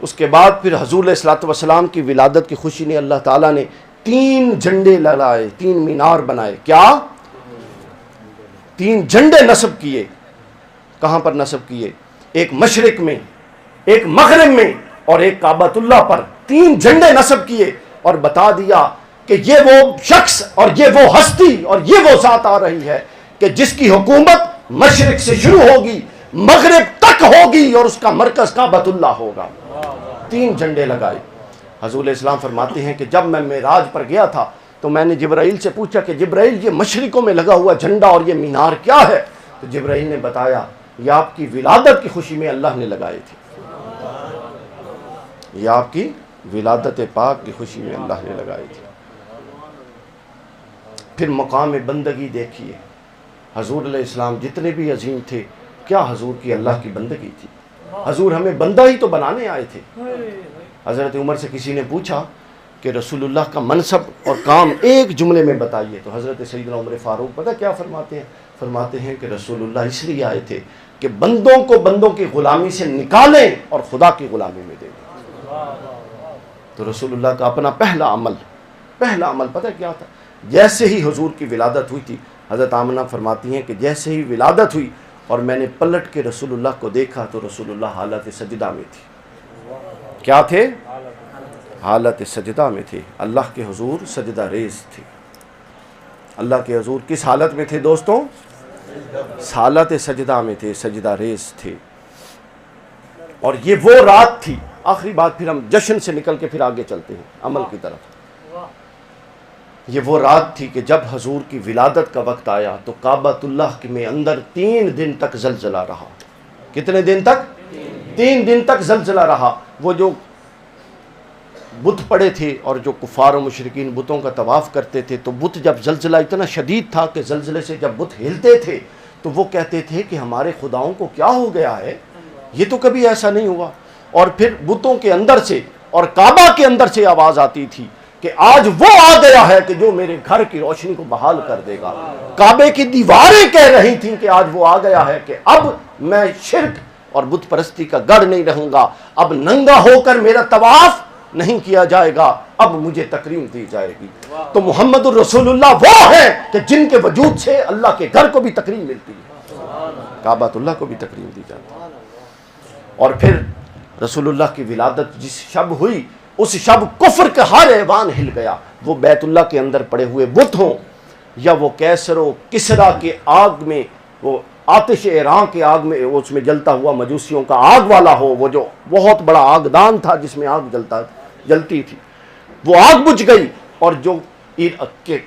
اس کے بعد پھر حضور علیہ الصلوۃ والسلام کی ولادت کی خوشی نے اللہ تعالیٰ نے 3 جھنڈے لہرائے، 3 مینار بنائے، کیا 3 جھنڈے نصب کیے۔ کہاں پر نصب کیے؟ ایک مشرق میں، ایک مغرب میں اور ایک کعبۃ اللہ پر 3 جھنڈے نصب کیے اور بتا دیا کہ یہ وہ شخص اور یہ وہ ہستی اور یہ وہ ذات آ رہی ہے کہ جس کی حکومت مشرق سے شروع ہوگی، مغرب تک ہوگی اور اس کا مرکز کعبۃ اللہ ہوگا۔ 3 جھنڈے لگائے۔ حضور علیہ السلام فرماتے ہیں کہ جب میں معراج پر گیا تھا تو میں نے جبرائیل سے پوچھا کہ جبرائیل یہ مشرقوں میں لگا ہوا جھنڈا اور یہ مینار کیا ہے؟ تو جبرائیل نے بتایا یہ آپ کی ولادت کی خوشی میں اللہ نے لگائے تھے، یہ آپ کی ولادت پاک کی خوشی میں اللہ نے لگائے تھے۔ پھر مقام بندگی دیکھیے، حضور علیہ السلام جتنے بھی عظیم تھے، کیا حضور کی اللہ کی بندگی تھی؟ حضور ہمیں بندہ ہی تو بنانے آئے تھے۔ حضرت عمر سے کسی نے پوچھا کہ رسول اللہ کا منصب اور کام ایک جملے میں بتائیے، تو حضرت سیدنا عمر فاروق پتہ کیا فرماتے ہیں؟ فرماتے ہیں کہ رسول اللہ اس لیے آئے تھے کہ بندوں کو بندوں کی غلامی سے نکالیں اور خدا کی غلامی میں دیں۔ تو رسول اللہ کا اپنا پہلا عمل پتہ کیا تھا؟ جیسے ہی حضور کی ولادت ہوئی تھی، حضرت آمنہ فرماتی ہیں کہ جیسے ہی ولادت ہوئی اور میں نے پلٹ کے رسول اللہ کو دیکھا تو رسول اللہ حالت سجدہ میں تھی۔ کیا تھے؟ حالت سجدہ میں تھے، اللہ کے حضور سجدہ ریز تھے۔ اللہ کے حضور کس حالت میں تھے دوستوں؟ حالت سجدہ میں تھے، سجدہ ریز تھے۔ اور یہ وہ رات تھی، آخری بات پھر ہم جشن سے نکل کے پھر آگے چلتے ہیں عمل کی طرف۔ یہ وہ رات تھی کہ جب حضور کی ولادت کا وقت آیا تو کعبۃ اللہ میں اندر 3 دن تک زلزلہ رہا۔ کتنے دن تک؟ 3 دن تک زلزلہ رہا۔ وہ جو بت پڑے تھے اور جو کفار و مشرکین بتوں کا طواف کرتے تھے تو بت جب زلزلہ اتنا شدید تھا کہ زلزلے سے جب بت ہلتے تھے تو وہ کہتے تھے کہ ہمارے خداؤں کو کیا ہو گیا ہے، یہ تو کبھی ایسا نہیں ہوا۔ اور پھر بتوں کے اندر سے اور کعبہ کے اندر سے آواز آتی تھی کہ آج وہ آ گیا ہے کہ جو میرے گھر کی روشنی کو بحال کر دے گا۔ کعبے کی دیواریں کہہ رہی تھیں کہ آج وہ آ گیا ہے کہ اب میں شرک اور بت پرستی کا گڑھ نہیں رہوں گا، اب ننگا ہو کر میرا طواف نہیں کیا جائے گا، اب مجھے تکریم دی جائے گی۔ تو محمد الرسول اللہ وہ ہیں کہ جن کے وجود سے اللہ کے گھر کو بھی تکریم ملتی ہے، کعبۃ اللہ کو بھی تکریم دی جاتی ہے۔ اور پھر رسول اللہ کی ولادت جس شب ہوئی اس شب کفر کا ہر ایوان ہل گیا، وہ بیت اللہ کے اندر پڑے ہوئے بت ہوں، یا وہ کیسر و کسرا کے آگ میں، وہ آتش ایراں کے آگ میں، اس میں جلتا ہوا مجوسیوں کا آگ والا ہو، وہ جو بہت بڑا آگدان تھا جس میں آگ جلتی تھی، وہ آگ بجھ گئی، اور جو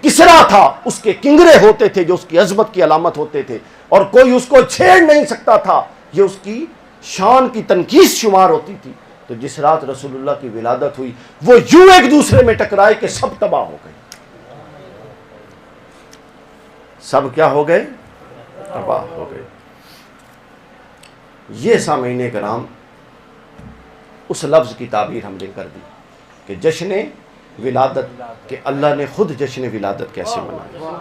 کسرا تھا اس کے کنگرے ہوتے تھے جو اس کی عظمت کی علامت ہوتے تھے، اور کوئی اس کو چھیڑ نہیں سکتا تھا، یہ اس کی شان کی تنقیص شمار ہوتی تھی۔ تو جس رات رسول اللہ کی ولادت ہوئی وہ یوں ایک دوسرے میں ٹکرائے کہ سب تباہ ہو گئے، سب کیا ہو گئے؟ تباہ ہو گئے۔ یہ سامعین کرام اس لفظ کی تعبیر ہم نے کر دی کہ جشن ولادت، کہ اللہ نے خود جشن ولادت کیسے منایا۔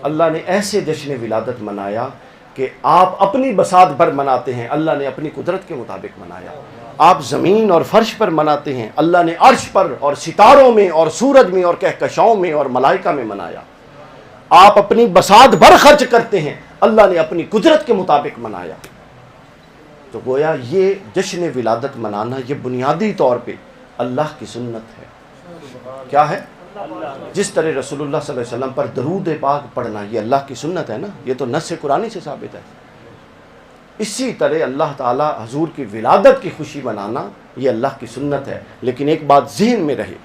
اللہ نے ایسے جشن ولادت منایا کہ آپ اپنی بساط پر مناتے ہیں، اللہ نے اپنی قدرت کے مطابق منایا۔ آپ زمین اور فرش پر مناتے ہیں، اللہ نے عرش پر اور ستاروں میں اور سورج میں اور کہکشاؤں میں اور ملائکہ میں منایا۔ آپ اپنی بساط بھر خرچ کرتے ہیں، اللہ نے اپنی قدرت کے مطابق منایا۔ تو گویا یہ جشن ولادت منانا یہ بنیادی طور پہ اللہ کی سنت ہے۔ کیا ہے؟ جس طرح رسول اللہ صلی اللہ علیہ وسلم پر درود پاک پڑھنا یہ اللہ کی سنت ہے نا، یہ تو نص قرآنی سے ثابت ہے۔ اسی طرح اللہ تعالیٰ حضور کی ولادت کی خوشی منانا یہ اللہ کی سنت ہے۔ لیکن ایک بات ذہن میں رہے،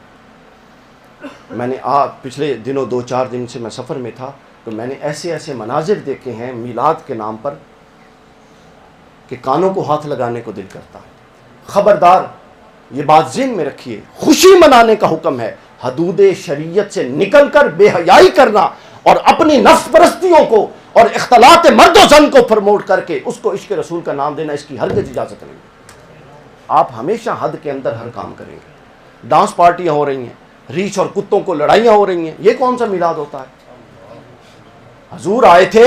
میں نے پچھلے دنوں 2-4 دن سے میں سفر میں تھا، تو میں نے ایسے مناظر دیکھے ہیں میلاد کے نام پر کہ کانوں کو ہاتھ لگانے کو دل کرتا ہے۔ خبردار، یہ بات ذہن میں رکھیے، خوشی منانے کا حکم ہے، حدود شریعت سے نکل کر بے حیائی کرنا اور اپنی نفس پرستیوں کو اور اختلاط مرد و زن کو پروموٹ کر کے اس کو عشق رسول کا نام دینا، اس کی ہرگز اجازت نہیں۔ آپ ہمیشہ حد کے اندر ہر کام کریں گے۔ ڈانس پارٹیاں ہو رہی ہیں، ریچھ اور کتوں کو لڑائیاں ہو رہی ہیں، یہ کون سا میلاد ہوتا ہے؟ حضور آئے تھے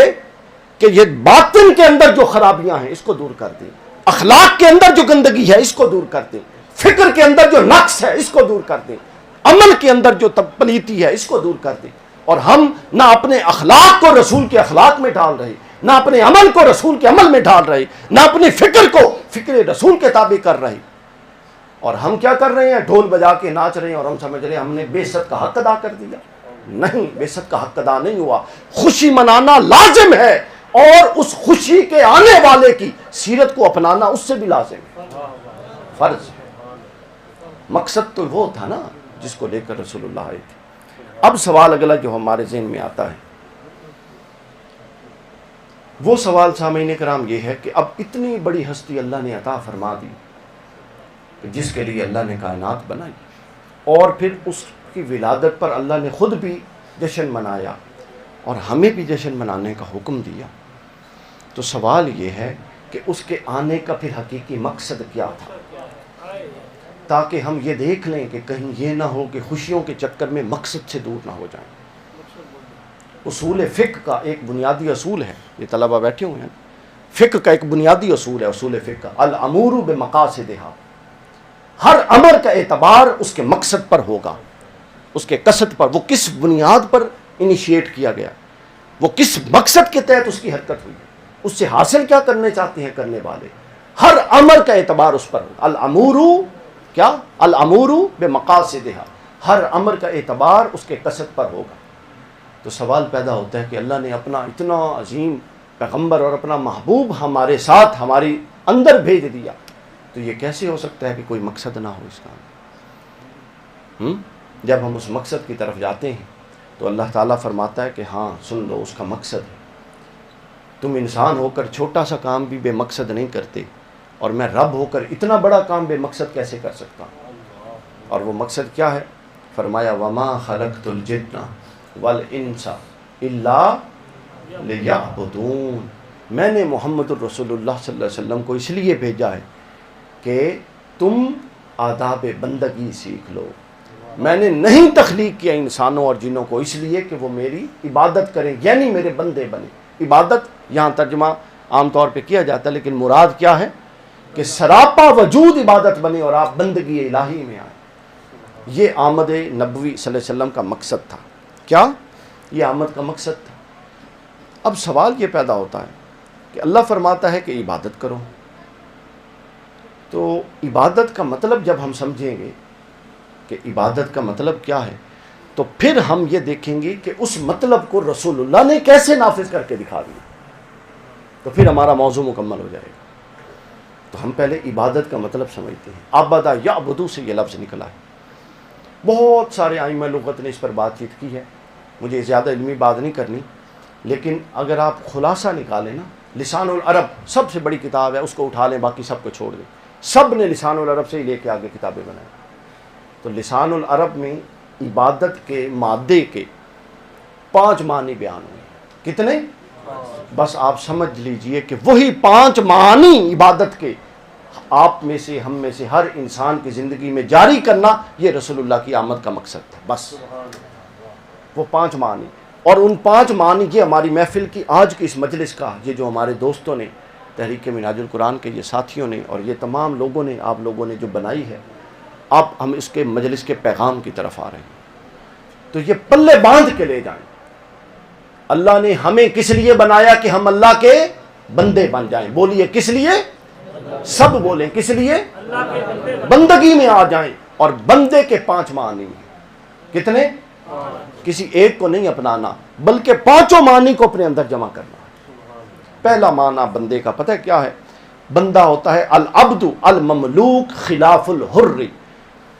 کہ یہ باطن کے اندر جو خرابیاں ہیں اس کو دور کر دیں، اخلاق کے اندر جو گندگی ہے اس کو دور کر دیں، فکر کے اندر جو نقص ہے اس کو دور کر دیں، عمل کے اندر جو پلیتی ہے اس کو دور کر دیں۔ اور ہم نہ اپنے اخلاق کو رسول کے اخلاق میں ڈال رہے، نہ اپنے عمل کو رسول کے عمل میں ڈال رہے، نہ اپنی فکر کو فکر رسول کے تابع کر رہے، اور ہم کیا کر رہے ہیں؟ ڈھول بجا کے ناچ رہے ہیں اور ہم سمجھ رہے ہیں ہم نے بے عزت کا حق ادا کر دیا۔ نہیں، بے عزت کا حق ادا نہیں ہوا۔ خوشی منانا لازم ہے، اور اس خوشی کے آنے والے کی سیرت کو اپنانا اس سے بھی لازم ہے، فرض ہے۔ مقصد تو وہ تھا نا جس کو لے کر رسول اللہ آئے تھے۔ اب سوال اگلا جو ہمارے ذہن میں آتا ہے، وہ سوال سامعین کرام یہ ہے کہ اب اتنی بڑی ہستی اللہ نے عطا فرما دی کہ جس کے لیے اللہ نے کائنات بنائی، اور پھر اس کی ولادت پر اللہ نے خود بھی جشن منایا اور ہمیں بھی جشن منانے کا حکم دیا، تو سوال یہ ہے کہ اس کے آنے کا پھر حقیقی مقصد کیا تھا، تاکہ ہم یہ دیکھ لیں کہ کہیں یہ نہ ہو کہ خوشیوں کے چکر میں مقصد سے دور نہ ہو جائیں۔ اصول فقہ کا ایک بنیادی اصول ہے، یہ طلبہ بیٹھے ہوئے ہیں، فقہ کا ایک بنیادی اصول ہے، اصول فقہ، الامور بمقاصدہا، ہر امر کا اعتبار اس کے مقصد پر ہوگا، اس کے قصد پر، وہ کس بنیاد پر انیشیٹ کیا گیا، وہ کس مقصد کے تحت اس کی حرکت ہوئی، اس سے حاصل کیا کرنے چاہتے ہیں کرنے والے، ہر امر کا اعتبار اس پر ہوگا۔ الامور کیا؟ الامور بمقاصدہا، ہر امر کا اعتبار اس کے قصد پر ہوگا۔ تو سوال پیدا ہوتا ہے کہ اللہ نے اپنا اتنا عظیم پیغمبر اور اپنا محبوب ہمارے ساتھ ہماری اندر بھیج دیا، تو یہ کیسے ہو سکتا ہے کہ کوئی مقصد نہ ہو اس کا؟ جب ہم اس مقصد کی طرف جاتے ہیں تو اللہ تعالیٰ فرماتا ہے کہ ہاں سن لو، اس کا مقصد ہے۔ تم انسان ہو کر چھوٹا سا کام بھی بے مقصد نہیں کرتے، اور میں رب ہو کر اتنا بڑا کام بے مقصد کیسے کر سکتا ہوں؟ اور وہ مقصد کیا ہے؟ فرمایا وما خلقت الجن والانس الا لیعبدون، میں نے محمد الرسول اللہ صلی اللہ علیہ وسلم کو اس لیے بھیجا ہے کہ تم آداب بندگی سیکھ لو۔ میں نے نہیں تخلیق کیا انسانوں اور جنوں کو اس لیے کہ وہ میری عبادت کریں، یعنی میرے بندے بنے۔ عبادت یہاں ترجمہ عام طور پہ کیا جاتا ہے، لیکن مراد کیا ہے کہ سراپا وجود عبادت بنے اور آپ بندگی الہی میں آئیں۔ یہ آمد نبوی صلی اللہ علیہ وسلم کا مقصد تھا۔ کیا؟ یہ آمد کا مقصد تھا۔ اب سوال یہ پیدا ہوتا ہے کہ اللہ فرماتا ہے کہ عبادت کرو، تو عبادت کا مطلب جب ہم سمجھیں گے کہ عبادت کا مطلب کیا ہے، تو پھر ہم یہ دیکھیں گے کہ اس مطلب کو رسول اللہ نے کیسے نافذ کر کے دکھا دیا، تو پھر ہمارا موضوع مکمل ہو جائے گا۔ تو ہم پہلے عبادت کا مطلب سمجھتے ہیں۔ عبدہ یعبدو سے یہ لفظ نکلا ہے۔ بہت سارے ائمہ لغت نے اس پر بات چیت کی ہے، مجھے زیادہ علمی بات نہیں کرنی، لیکن اگر آپ خلاصہ نکالیں نا، لسان العرب سب سے بڑی کتاب ہے، اس کو اٹھا لیں، باقی سب کو چھوڑ دیں۔ سب نے لسان العرب سے ہی لے کے آگے کتابیں بنائیں۔ تو لسان العرب میں عبادت کے مادے کے 5 معنی بیان ہوئے۔ کتنے؟ بس آپ سمجھ لیجئے کہ وہی 5 معنی عبادت کے آپ میں سے، ہم میں سے ہر انسان کی زندگی میں جاری کرنا، یہ رسول اللہ کی آمد کا مقصد تھا۔ بس وہ 5 معنی، اور ان 5 معنی یہ ہماری محفل کی آج کی اس مجلس کا، یہ جو ہمارے دوستوں نے، تحریک منہاج القرآن کے یہ ساتھیوں نے اور یہ تمام لوگوں نے، آپ لوگوں نے جو بنائی ہے، آپ ہم اس کے مجلس کے پیغام کی طرف آ رہے ہیں، تو یہ پلے باندھ کے لے جائیں۔ اللہ نے ہمیں کس لیے بنایا کہ ہم اللہ کے بندے بن جائیں؟ بولیے کس لیے؟ سب بولیں کس لیے؟ بندگی میں آ جائیں۔ اور بندے کے 5 معنی ہیں۔ کتنے؟ کسی ایک کو نہیں اپنانا، بلکہ 5 معنی کو اپنے اندر جمع کرنا۔ پہلا معنی بندے کا پتہ ہے کیا ہے؟ بندہ ہوتا ہے العبد المملوک خلاف الحر،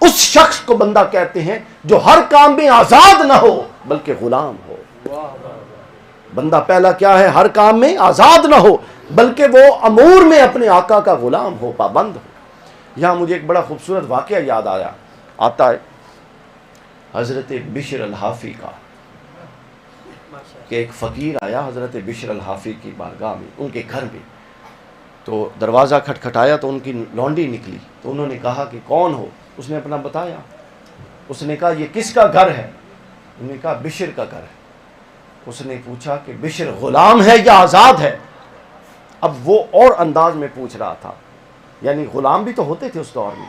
اس شخص کو بندہ کہتے ہیں جو ہر کام میں آزاد نہ ہو بلکہ غلام ہو۔ بندہ پہلا کیا ہے؟ ہر کام میں آزاد نہ ہو بلکہ وہ امور میں اپنے آقا کا غلام ہو، پابند ہو۔ یہاں مجھے ایک بڑا خوبصورت واقعہ یاد آتا ہے حضرت بشر الحافی کا، کہ ایک فقیر آیا حضرت بشر الحافی کی بارگاہ میں، ان کے گھر میں، تو دروازہ کھٹکھٹایا تو ان کی لونڈی نکلی، تو انہوں نے کہا کہ کون ہو؟ اس نے اپنا بتایا۔ اس نے کہا یہ کس کا گھر ہے؟ انہوں نے کہا بشر کا گھر ہے۔ اس نے پوچھا کہ بشر غلام ہے یا آزاد ہے؟ اب وہ اور انداز میں پوچھ رہا تھا، یعنی غلام بھی تو ہوتے تھے اس دور میں،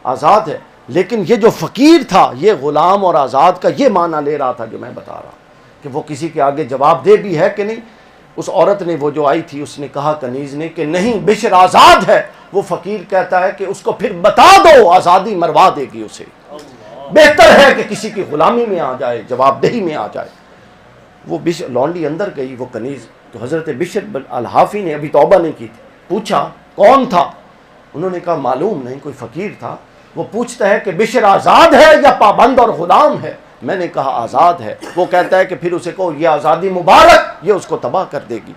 آزاد ہے، لیکن یہ جو فقیر تھا یہ غلام اور آزاد کا یہ معنی لے رہا تھا جو میں بتا رہا کہ وہ کسی کے آگے جواب دہ بھی ہے کہ نہیں۔ اس عورت نے، وہ جو آئی تھی، اس نے کہا کنیز نے کہ نہیں، بشر آزاد ہے۔ وہ فقیر کہتا ہے کہ اس کو پھر بتا دو، آزادی مروا دے گی اسے، بہتر ہے کہ کسی کی غلامی میں آ جائے، جواب دہی میں آ جائے۔ وہ بشر لونڈی اندر گئی، وہ کنیز، تو حضرت بشر الحافی نے ابھی توبہ نہیں کی تھی، پوچھا کون تھا؟ انہوں نے کہا معلوم نہیں، کوئی فقیر تھا۔ وہ پوچھتا ہے کہ بشر آزاد ہے یا پابند اور غلام ہے؟ میں نے کہا آزاد ہے۔ وہ کہتا ہے کہ پھر اسے کہو یہ آزادی مبارک، یہ اس کو تباہ کر دے گی۔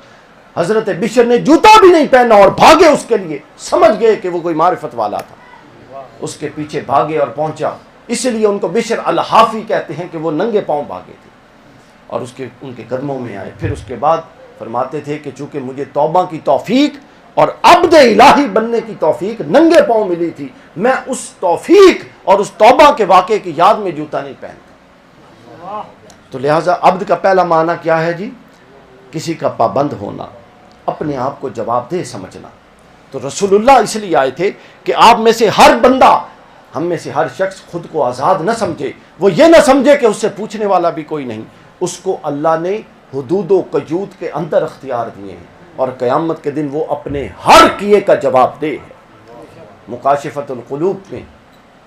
حضرت بشر نے جوتا بھی نہیں پہنا اور بھاگے اس کے لیے، سمجھ گئے کہ وہ کوئی معرفت والا تھا، اس کے پیچھے بھاگے اور پہنچا۔ اس لیے ان کو بشر الحافی کہتے ہیں کہ وہ ننگے پاؤں بھاگے تھے اور ان کے قدموں میں آئے۔ پھر اس کے بعد فرماتے تھے کہ چونکہ مجھے توبہ کی توفیق اور عبد الہی بننے کی توفیق ننگے پاؤں ملی تھی، میں اس توفیق اور اس توبہ کے واقعے کی یاد میں جوتا نہیں پہنتا۔ تو لہٰذا عبد کا پہلا معنی کیا ہے جی؟ کسی کا پابند ہونا، اپنے آپ کو جواب دہ سمجھنا۔ تو رسول اللہ اس لیے آئے تھے کہ آپ میں سے ہر بندہ، ہم میں سے ہر شخص خود کو آزاد نہ سمجھے، وہ یہ نہ سمجھے کہ اس سے پوچھنے والا بھی کوئی نہیں۔ اس کو اللہ نے حدود و قیود کے اندر اختیار دیے ہیں، اور قیامت کے دن وہ اپنے ہر کیے کا جواب دے ہے۔ مکاشفۃ القلوب میں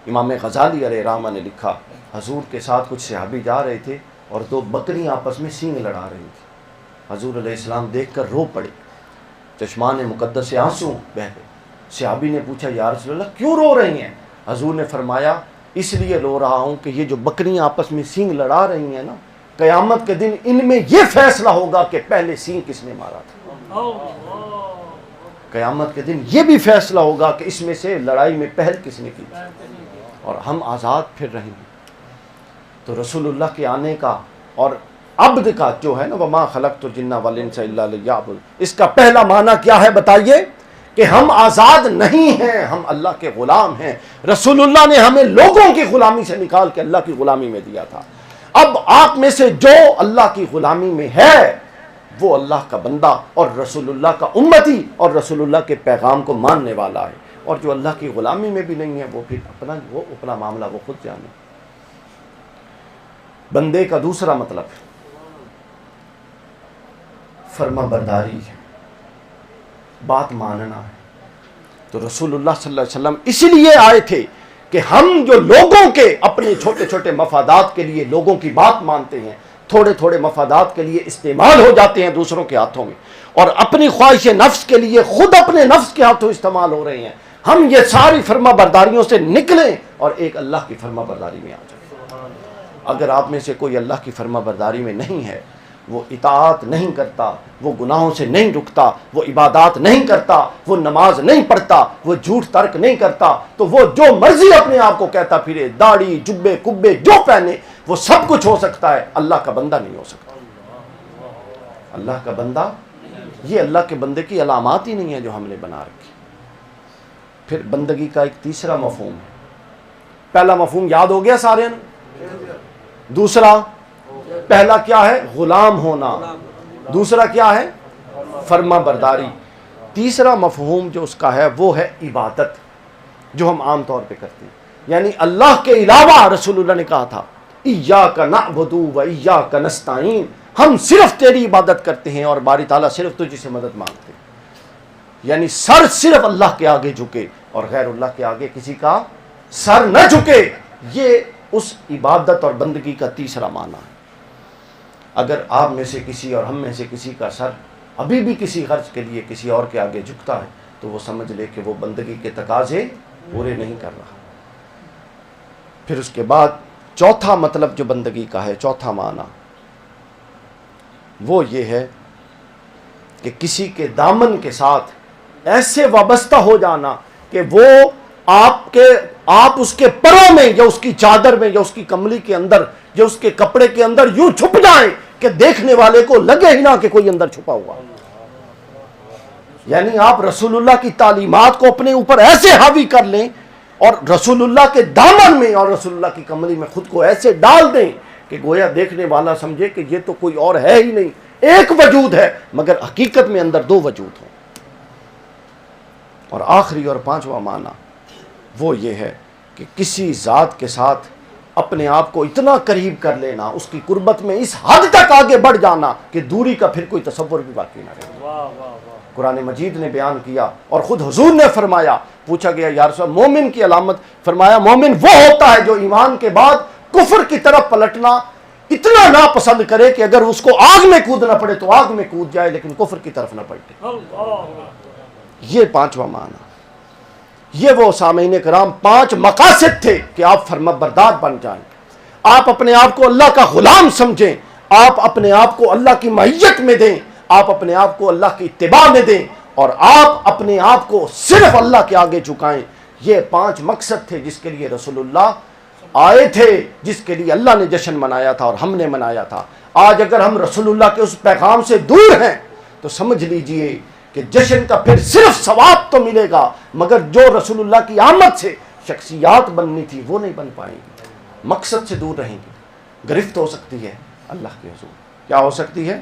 امام غزالی علیہ رحمہ نے لکھا، حضور کے ساتھ کچھ صحابی جا رہے تھے اور 2 بکریاں آپس میں سینگ لڑا رہی تھیں۔ حضور علیہ السلام دیکھ کر رو پڑے، چشمان مقدس سے آنسو بہہ گئے۔ صحابی نے پوچھا یا رسول اللہ کیوں رو رہی ہیں؟ حضور نے فرمایا اس لیے رو رہا ہوں کہ یہ جو بکریاں آپس میں سینگ لڑا رہی ہیں نا، قیامت کے دن ان میں یہ فیصلہ ہوگا کہ پہلے سینگ کس نے مارا تھا۔ قیامت کے دن یہ بھی فیصلہ ہوگا کہ اس میں سے لڑائی میں پہل کس نے کی، اور ہم آزاد پھر رہیں گے۔ تو رسول اللہ کے آنے کا اور عبد کا جو ہے نا، وما خلقت الجن والانس الا لیعبدون، اس کا پہلا معنی کیا ہے بتائیے؟ کہ ہم آزاد نہیں ہیں، ہم اللہ کے غلام ہیں۔ رسول اللہ نے ہمیں لوگوں کی غلامی سے نکال کے اللہ کی غلامی میں دیا تھا۔ اب آپ میں سے جو اللہ کی غلامی میں ہے وہ اللہ کا بندہ اور رسول اللہ کا امتی اور رسول اللہ کے پیغام کو ماننے والا ہے، اور جو اللہ کی غلامی میں بھی نہیں ہے وہ پھر اپنا معاملہ وہ خود جانے۔ بندے کا دوسرا مطلب فرما برداری ہے، بات ماننا ہے۔ تو رسول اللہ صلی اللہ علیہ وسلم اس لیے آئے تھے کہ ہم جو لوگوں کے اپنے چھوٹے چھوٹے مفادات کے لیے لوگوں کی بات مانتے ہیں، تھوڑے تھوڑے مفادات کے لیے استعمال ہو جاتے ہیں دوسروں کے ہاتھوں میں، اور اپنی خواہش نفس کے لیے خود اپنے نفس کے ہاتھوں استعمال ہو رہے ہیں، ہم یہ ساری فرما برداریوں سے نکلیں اور ایک اللہ کی فرما برداری میں آ جائیں۔ اگر آپ میں سے کوئی اللہ کی فرما برداری میں نہیں ہے، وہ اطاعت نہیں کرتا، وہ گناہوں سے نہیں رکتا، وہ عبادات نہیں کرتا، وہ نماز نہیں پڑھتا، وہ جھوٹ ترک نہیں کرتا، تو وہ جو مرضی اپنے آپ کو کہتا پھرے، داڑھی جبے کبے جو پہنے، وہ سب کچھ ہو سکتا ہے، اللہ کا بندہ نہیں ہو سکتا۔ اللہ کا بندہ، یہ اللہ کے بندے کی علامات ہی نہیں ہے جو ہم نے بنا رکھی۔ پھر بندگی کا ایک تیسرا مفہوم ہے۔ پہلا مفہوم یاد ہو گیا سارے نے؟ دوسرا، پہلا کیا ہے؟ غلام ہونا۔ دوسرا کیا ہے؟ فرما برداری۔ تیسرا مفہوم جو اس کا ہے وہ ہے عبادت، جو ہم عام طور پہ کرتے ہیں، یعنی اللہ کے علاوہ رسول اللہ نے کہا تھا ایاک نعبد و ایاک نستعین، ہم صرف تیری عبادت کرتے ہیں اور باری تعالیٰ صرف تجھ سے مدد مانگتے ہیں، یعنی سر صرف اللہ کے آگے جھکے اور غیر اللہ کے آگے کسی کا سر نہ جھکے۔ یہ اس عبادت اور بندگی کا تیسرا معنی ہے۔ اگر آپ میں سے کسی اور ہم میں سے کسی کا سر ابھی بھی کسی غرض کے لیے کسی اور کے آگے جھکتا ہے تو وہ سمجھ لے کہ وہ بندگی کے تقاضے پورے نہیں کر رہا۔ پھر اس کے بعد چوتھا مطلب جو بندگی کا ہے، چوتھا معنی وہ یہ ہے کہ کسی کے دامن کے ساتھ ایسے وابستہ ہو جانا کہ وہ آپ اس کے پروں میں یا اس کی چادر میں یا اس کی کملی کے اندر یا اس کے کپڑے کے اندر یوں چھپ جائیں کہ دیکھنے والے کو لگے ہی نہ کہ کوئی اندر چھپا ہوا۔ یعنی آپ رسول اللہ کی تعلیمات کو اپنے اوپر ایسے حاوی کر لیں اور رسول اللہ کے دامن میں اور رسول اللہ کی کملی میں خود کو ایسے ڈال دیں کہ گویا دیکھنے والا سمجھے کہ یہ تو کوئی اور ہے ہی نہیں، ایک وجود ہے مگر حقیقت میں اندر دو وجود ہوں۔ اور آخری اور پانچواں معنی وہ یہ ہے کہ کسی ذات کے ساتھ اپنے آپ کو اتنا قریب کر لینا، اس کی قربت میں اس حد تک آگے بڑھ جانا کہ دوری کا پھر کوئی تصور بھی باقی نہ رہے۔ قرآن مجید نے بیان کیا اور خود حضور نے فرمایا، پوچھا گیا یا رسول اللہ مومن کی علامت، فرمایا مومن وہ ہوتا ہے جو ایمان کے بعد کفر کی طرف پلٹنا اتنا ناپسند کرے کہ اگر اس کو آگ میں کودنا پڑے تو آگ میں کود جائے لیکن کفر کی طرف نہ پلٹے۔ یہ پانچواں معنی۔ یہ وہ سامعین کرام 5 مقاصد تھے کہ آپ فرما بردار بن جائیں، آپ اپنے آپ کو اللہ کا غلام سمجھیں، آپ اپنے آپ کو اللہ کی معیت میں دیں، آپ اپنے آپ کو اللہ کی اتباع میں دیں اور آپ اپنے آپ کو صرف اللہ کے آگے جھکائیں۔ یہ 5 مقصد تھے جس کے لیے رسول اللہ آئے تھے، جس کے لیے اللہ نے جشن منایا تھا اور ہم نے منایا تھا۔ آج اگر ہم رسول اللہ کے اس پیغام سے دور ہیں تو سمجھ لیجئے کہ جشن کا پھر صرف ثواب تو ملے گا مگر جو رسول اللہ کی آمد سے شخصیات بننی تھی وہ نہیں بن پائیں گی، مقصد سے دور رہیں گی، گرفت ہو سکتی ہے اللہ کے حضور۔ کیا ہو سکتی ہے؟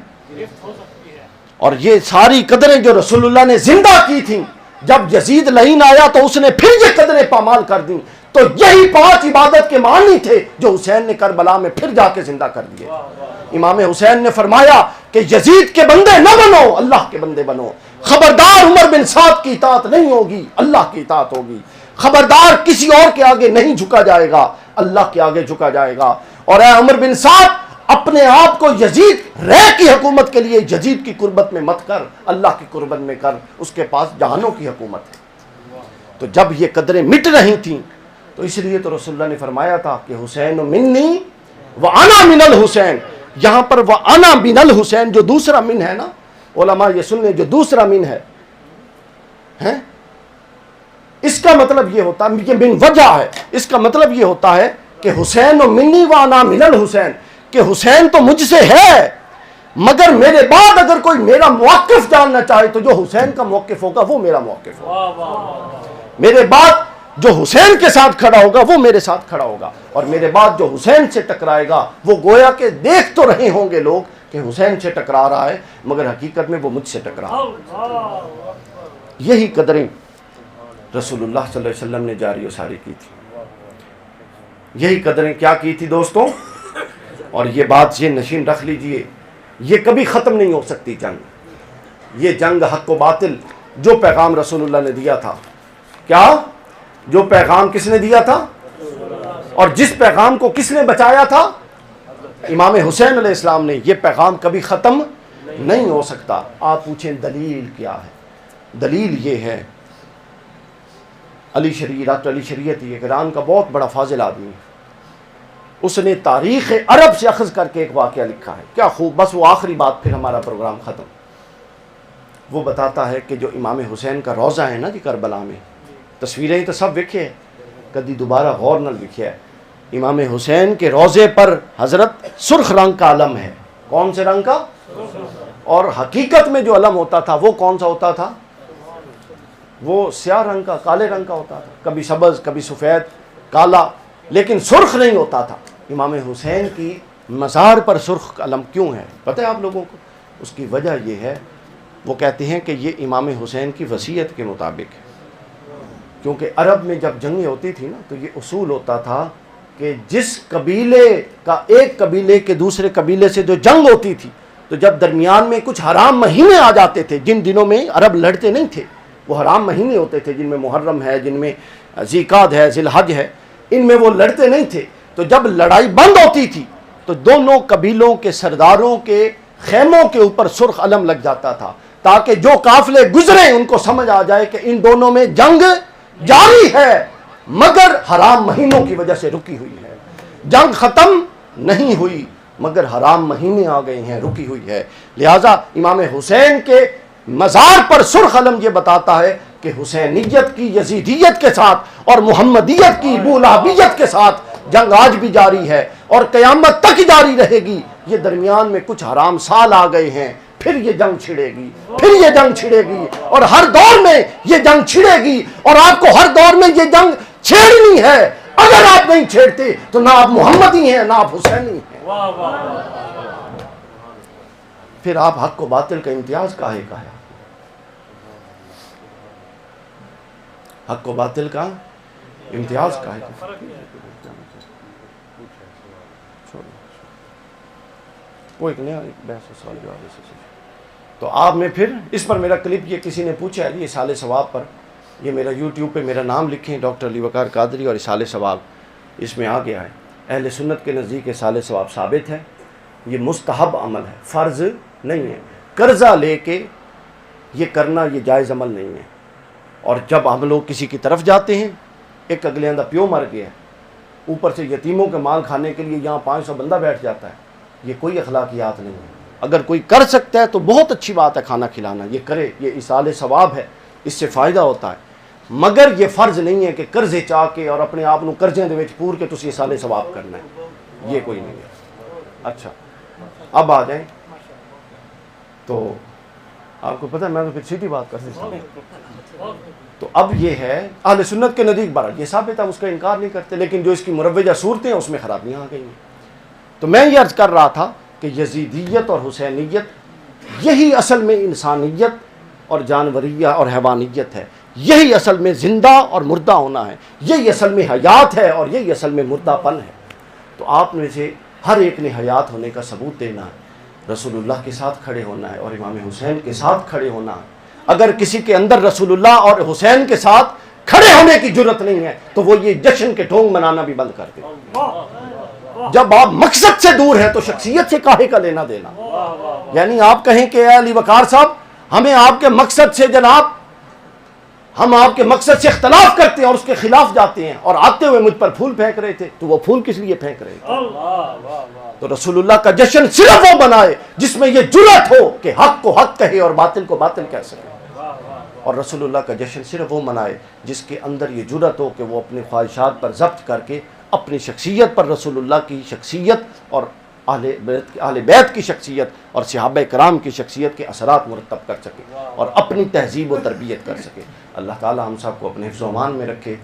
اور یہ ساری قدریں جو رسول اللہ نے زندہ کی تھیں، جب یزید لعین آیا تو اس نے پھر یہ قدریں پامال کر دیں، تو یہی 5 عبادت کے معنی تھے جو حسین نے کربلا میں پھر جا کے زندہ کر دیے۔ امام حسین نے فرمایا کہ یزید کے بندے نہ بنو، اللہ کے بندے بنو۔ خبردار عمر بن سعد کی اطاعت نہیں ہوگی، اللہ کی اطاعت ہوگی۔ خبردار کسی اور کے آگے نہیں جھکا جائے گا، اللہ کے آگے جھکا جائے گا۔ اور اے عمر بن سعد، اپنے آپ کو یزید رہ کی حکومت کے لیے یزید کی قربت میں مت کر، اللہ کی قربت میں کر، اس کے پاس جہانوں کی حکومت ہے۔ تو جب یہ قدریں مٹ رہی تھیں تو اس لیے تو رسول اللہ نے فرمایا تھا کہ حسین منی وانا من الحسین۔ یہاں پر وانا من الحسین جو دوسرا من ہے نا، علماء یہ سن لیں، جو دوسرا من ہے اس کا مطلب یہ ہوتا ہے، یہ من وجہ ہے، اس کا مطلب یہ ہوتا ہے کہ حسین منی وانا من الحسین، کہ حسین تو مجھ سے ہے مگر میرے بعد اگر کوئی میرا موقف جاننا چاہے تو جو حسین کا موقف ہوگا وہ میرا موقف ہوگا۔ میرے بعد جو حسین کے ساتھ کھڑا ہوگا وہ میرے ساتھ کھڑا ہوگا، اور میرے بعد جو حسین سے ٹکرائے گا وہ گویا کہ دیکھ تو رہے ہوں گے لوگ کہ حسین سے ٹکرا رہا ہے مگر حقیقت میں وہ مجھ سے ٹکرا رہا ہے۔ یہی قدریں رسول اللہ صلی اللہ علیہ وسلم نے جاری و ساری کی تھی۔ یہی قدریں کیا کی تھی دوستوں؟ اور یہ بات یہ نشین رکھ لیجئے، یہ کبھی ختم نہیں ہو سکتی جنگ۔ یہ جنگ حق و باطل، جو پیغام رسول اللہ نے دیا تھا، کیا جو پیغام کس نے دیا تھا؟ اور جس پیغام کو کس نے بچایا تھا؟ امام حسین علیہ السلام نے. یہ پیغام کبھی ختم نہیں ہو سکتا. آپ پوچھیں دلیل کیا ہے؟ دلیل یہ ہے، علی شریعت، ڈاکٹر علی شریعت یہ ایران کا بہت بڑا فاضل آدمی ہے. اس نے تاریخ عرب سے اخذ کر کے ایک واقعہ لکھا ہے. کیا خوب، بس وہ آخری بات، پھر ہمارا پروگرام ختم. وہ بتاتا ہے کہ جو امام حسین کا روضہ ہے نا جی کربلا میں، تصویریں تو سب وکھے ہے، کدی دوبارہ غور نہ لکھے ہے. امام حسین کے روضے پر حضرت سرخ رنگ کا علم ہے. کون سے رنگ کا؟ اور حقیقت میں جو علم ہوتا تھا وہ کون سا ہوتا تھا؟ وہ سیاہ رنگ کا، کالے رنگ کا ہوتا تھا، کبھی سبز کبھی سفید کالا، لیکن سرخ نہیں ہوتا تھا. امام حسین کی مزار پر سرخ علم کیوں ہے پتہ ہے آپ لوگوں کو؟ اس کی وجہ یہ ہے، وہ کہتے ہیں کہ یہ امام حسین کی وصیت کے مطابق ہے. کیونکہ عرب میں جب جنگیں ہوتی تھی نا تو یہ اصول ہوتا تھا کہ جس قبیلے کا ایک قبیلے کے دوسرے قبیلے سے جو جنگ ہوتی تھی تو جب درمیان میں کچھ حرام مہینے آ جاتے تھے، جن دنوں میں عرب لڑتے نہیں تھے، وہ حرام مہینے ہوتے تھے جن میں محرم ہے، جن میں ذیقعد ہے، ذی الحج ہے، ان میں وہ لڑتے نہیں تھے. تو جب لڑائی بند ہوتی تھی تو دونوں قبیلوں کے سرداروں کے خیموں کے اوپر سرخ علم لگ جاتا تھا تاکہ جو قافلے گزریں ان کو سمجھ آ جائے کہ ان دونوں میں جنگ جاری ہے مگر حرام مہینوں کی وجہ سے رکی ہوئی ہے. جنگ ختم نہیں ہوئی مگر حرام مہینے آ گئے ہیں، رکی ہوئی ہے. لہٰذا امام حسین کے مزار پر سرخ علم یہ بتاتا ہے کہ حسینیت کی یزیدیت کے ساتھ اور محمدیت کی بولابیت کے ساتھ جنگ آج بھی جاری ہے اور قیامت تک جاری رہے گی. یہ درمیان میں کچھ حرام سال آ گئے ہیں، پھر یہ جنگ چھڑے گی، پھر یہ جنگ چھڑے گی، اور ہر دور میں یہ جنگ چھڑے گی، اور آپ کو ہر دور میں یہ جنگ چھیڑنی ہے. اگر آپ نہیں چھیڑتے تو نہ آپ محمدی ہیں نہ آپ حسینی ہیں. پھر آپ حق و باطل کا امتیاز کاہے کا ہے؟ حق و باطل کا امتیاز کاہے کا؟ کوئی نیا بحث سوال جواب سے. تو آپ میں پھر اس پر میرا کلپ یہ کسی نے پوچھا ہے اصالِ ثواب پر، یہ میرا یوٹیوب پہ میرا نام لکھیں ڈاکٹر علی وقار قادری اور اصالِ ثواب، اس میں آ گیا ہے. اہل سنت کے نزدیک اصالِ ثواب ثابت ہے. یہ مستحب عمل ہے، فرض نہیں ہے. قرضہ لے کے یہ کرنا یہ جائز عمل نہیں ہے. اور جب ہم لوگ کسی کی طرف جاتے ہیں، ایک اگلے اندر پیو مر گیا ہے، اوپر سے یتیموں کے مال کھانے کے لیے یہاں 500 بندہ بیٹھ جاتا ہے، یہ کوئی اخلاقیات نہیں ہے. اگر کوئی کر سکتا ہے تو بہت اچھی بات ہے کھانا کھلانا، یہ کرے، یہ اصالِ ثواب ہے، اس سے فائدہ ہوتا ہے. مگر یہ فرض نہیں ہے کہ قرضے چاہ کے اور اپنے آپ کو قرضے دے وچ پور کے تسی اصالِ ثواب کرنا ہے، یہ کوئی نہیں ہے. اچھا اب آ جائیں. تو آپ کو پتہ ہے میں تو پھر سیدھی بات کر سکتا ہوں. تو اب یہ ہے اہل سنت کے نزدیک بارہ یہ ثابت ہے، اس کا انکار نہیں کرتے، لیکن جو اس کی مروجہ صورتیں ہیں اس میں خرابیاں آ گئی ہیں. تو میں یہ عرض کر رہا تھا کہ یزیدیت اور حسینیت یہی اصل میں انسانیت اور جانوریہ اور حیوانیت ہے. یہی اصل میں زندہ اور مردہ ہونا ہے، یہی اصل میں حیات ہے اور یہی اصل میں مردہ پن ہے. تو آپ میں سے ہر ایک نے حیات ہونے کا ثبوت دینا ہے، رسول اللہ کے ساتھ کھڑے ہونا ہے اور امام حسین کے ساتھ کھڑے ہونا ہے. اگر کسی کے اندر رسول اللہ اور حسین کے ساتھ کھڑے ہونے کی جرت نہیں ہے تو وہ یہ جشن کے ڈھونگ منانا بھی بند کر دے. جب آپ مقصد سے دور ہیں تو شخصیت سے کاہے کا لینا دینا؟ یعنی آپ کہیں کہ اے علی وقار صاحب ہمیں آپ کے مقصد سے، جناب ہم آپ کے مقصد سے اختلاف کرتے ہیں اور اس کے خلاف جاتے ہیں، اور آتے ہوئے مجھ پر پھول پھینک رہے تھے، تو وہ پھول کس لیے پھینک رہے تھے؟ تو رسول اللہ کا جشن صرف وہ بنائے جس میں یہ جرأت ہو کہ حق کو حق کہے اور باطل کو باطل کہہ سکے. اور رسول اللہ کا جشن صرف وہ منائے جس کے اندر یہ جرأت ہو کہ وہ اپنے خواہشات پر ضبط کر کے اپنی شخصیت پر رسول اللہ کی شخصیت اور اہل بیت کی شخصیت اور صحابہ کرام کی شخصیت کے اثرات مرتب کر سکے اور اپنی تہذیب و تربیت کر سکے. اللہ تعالی ہم سب کو اپنے حفظ و امان میں رکھے.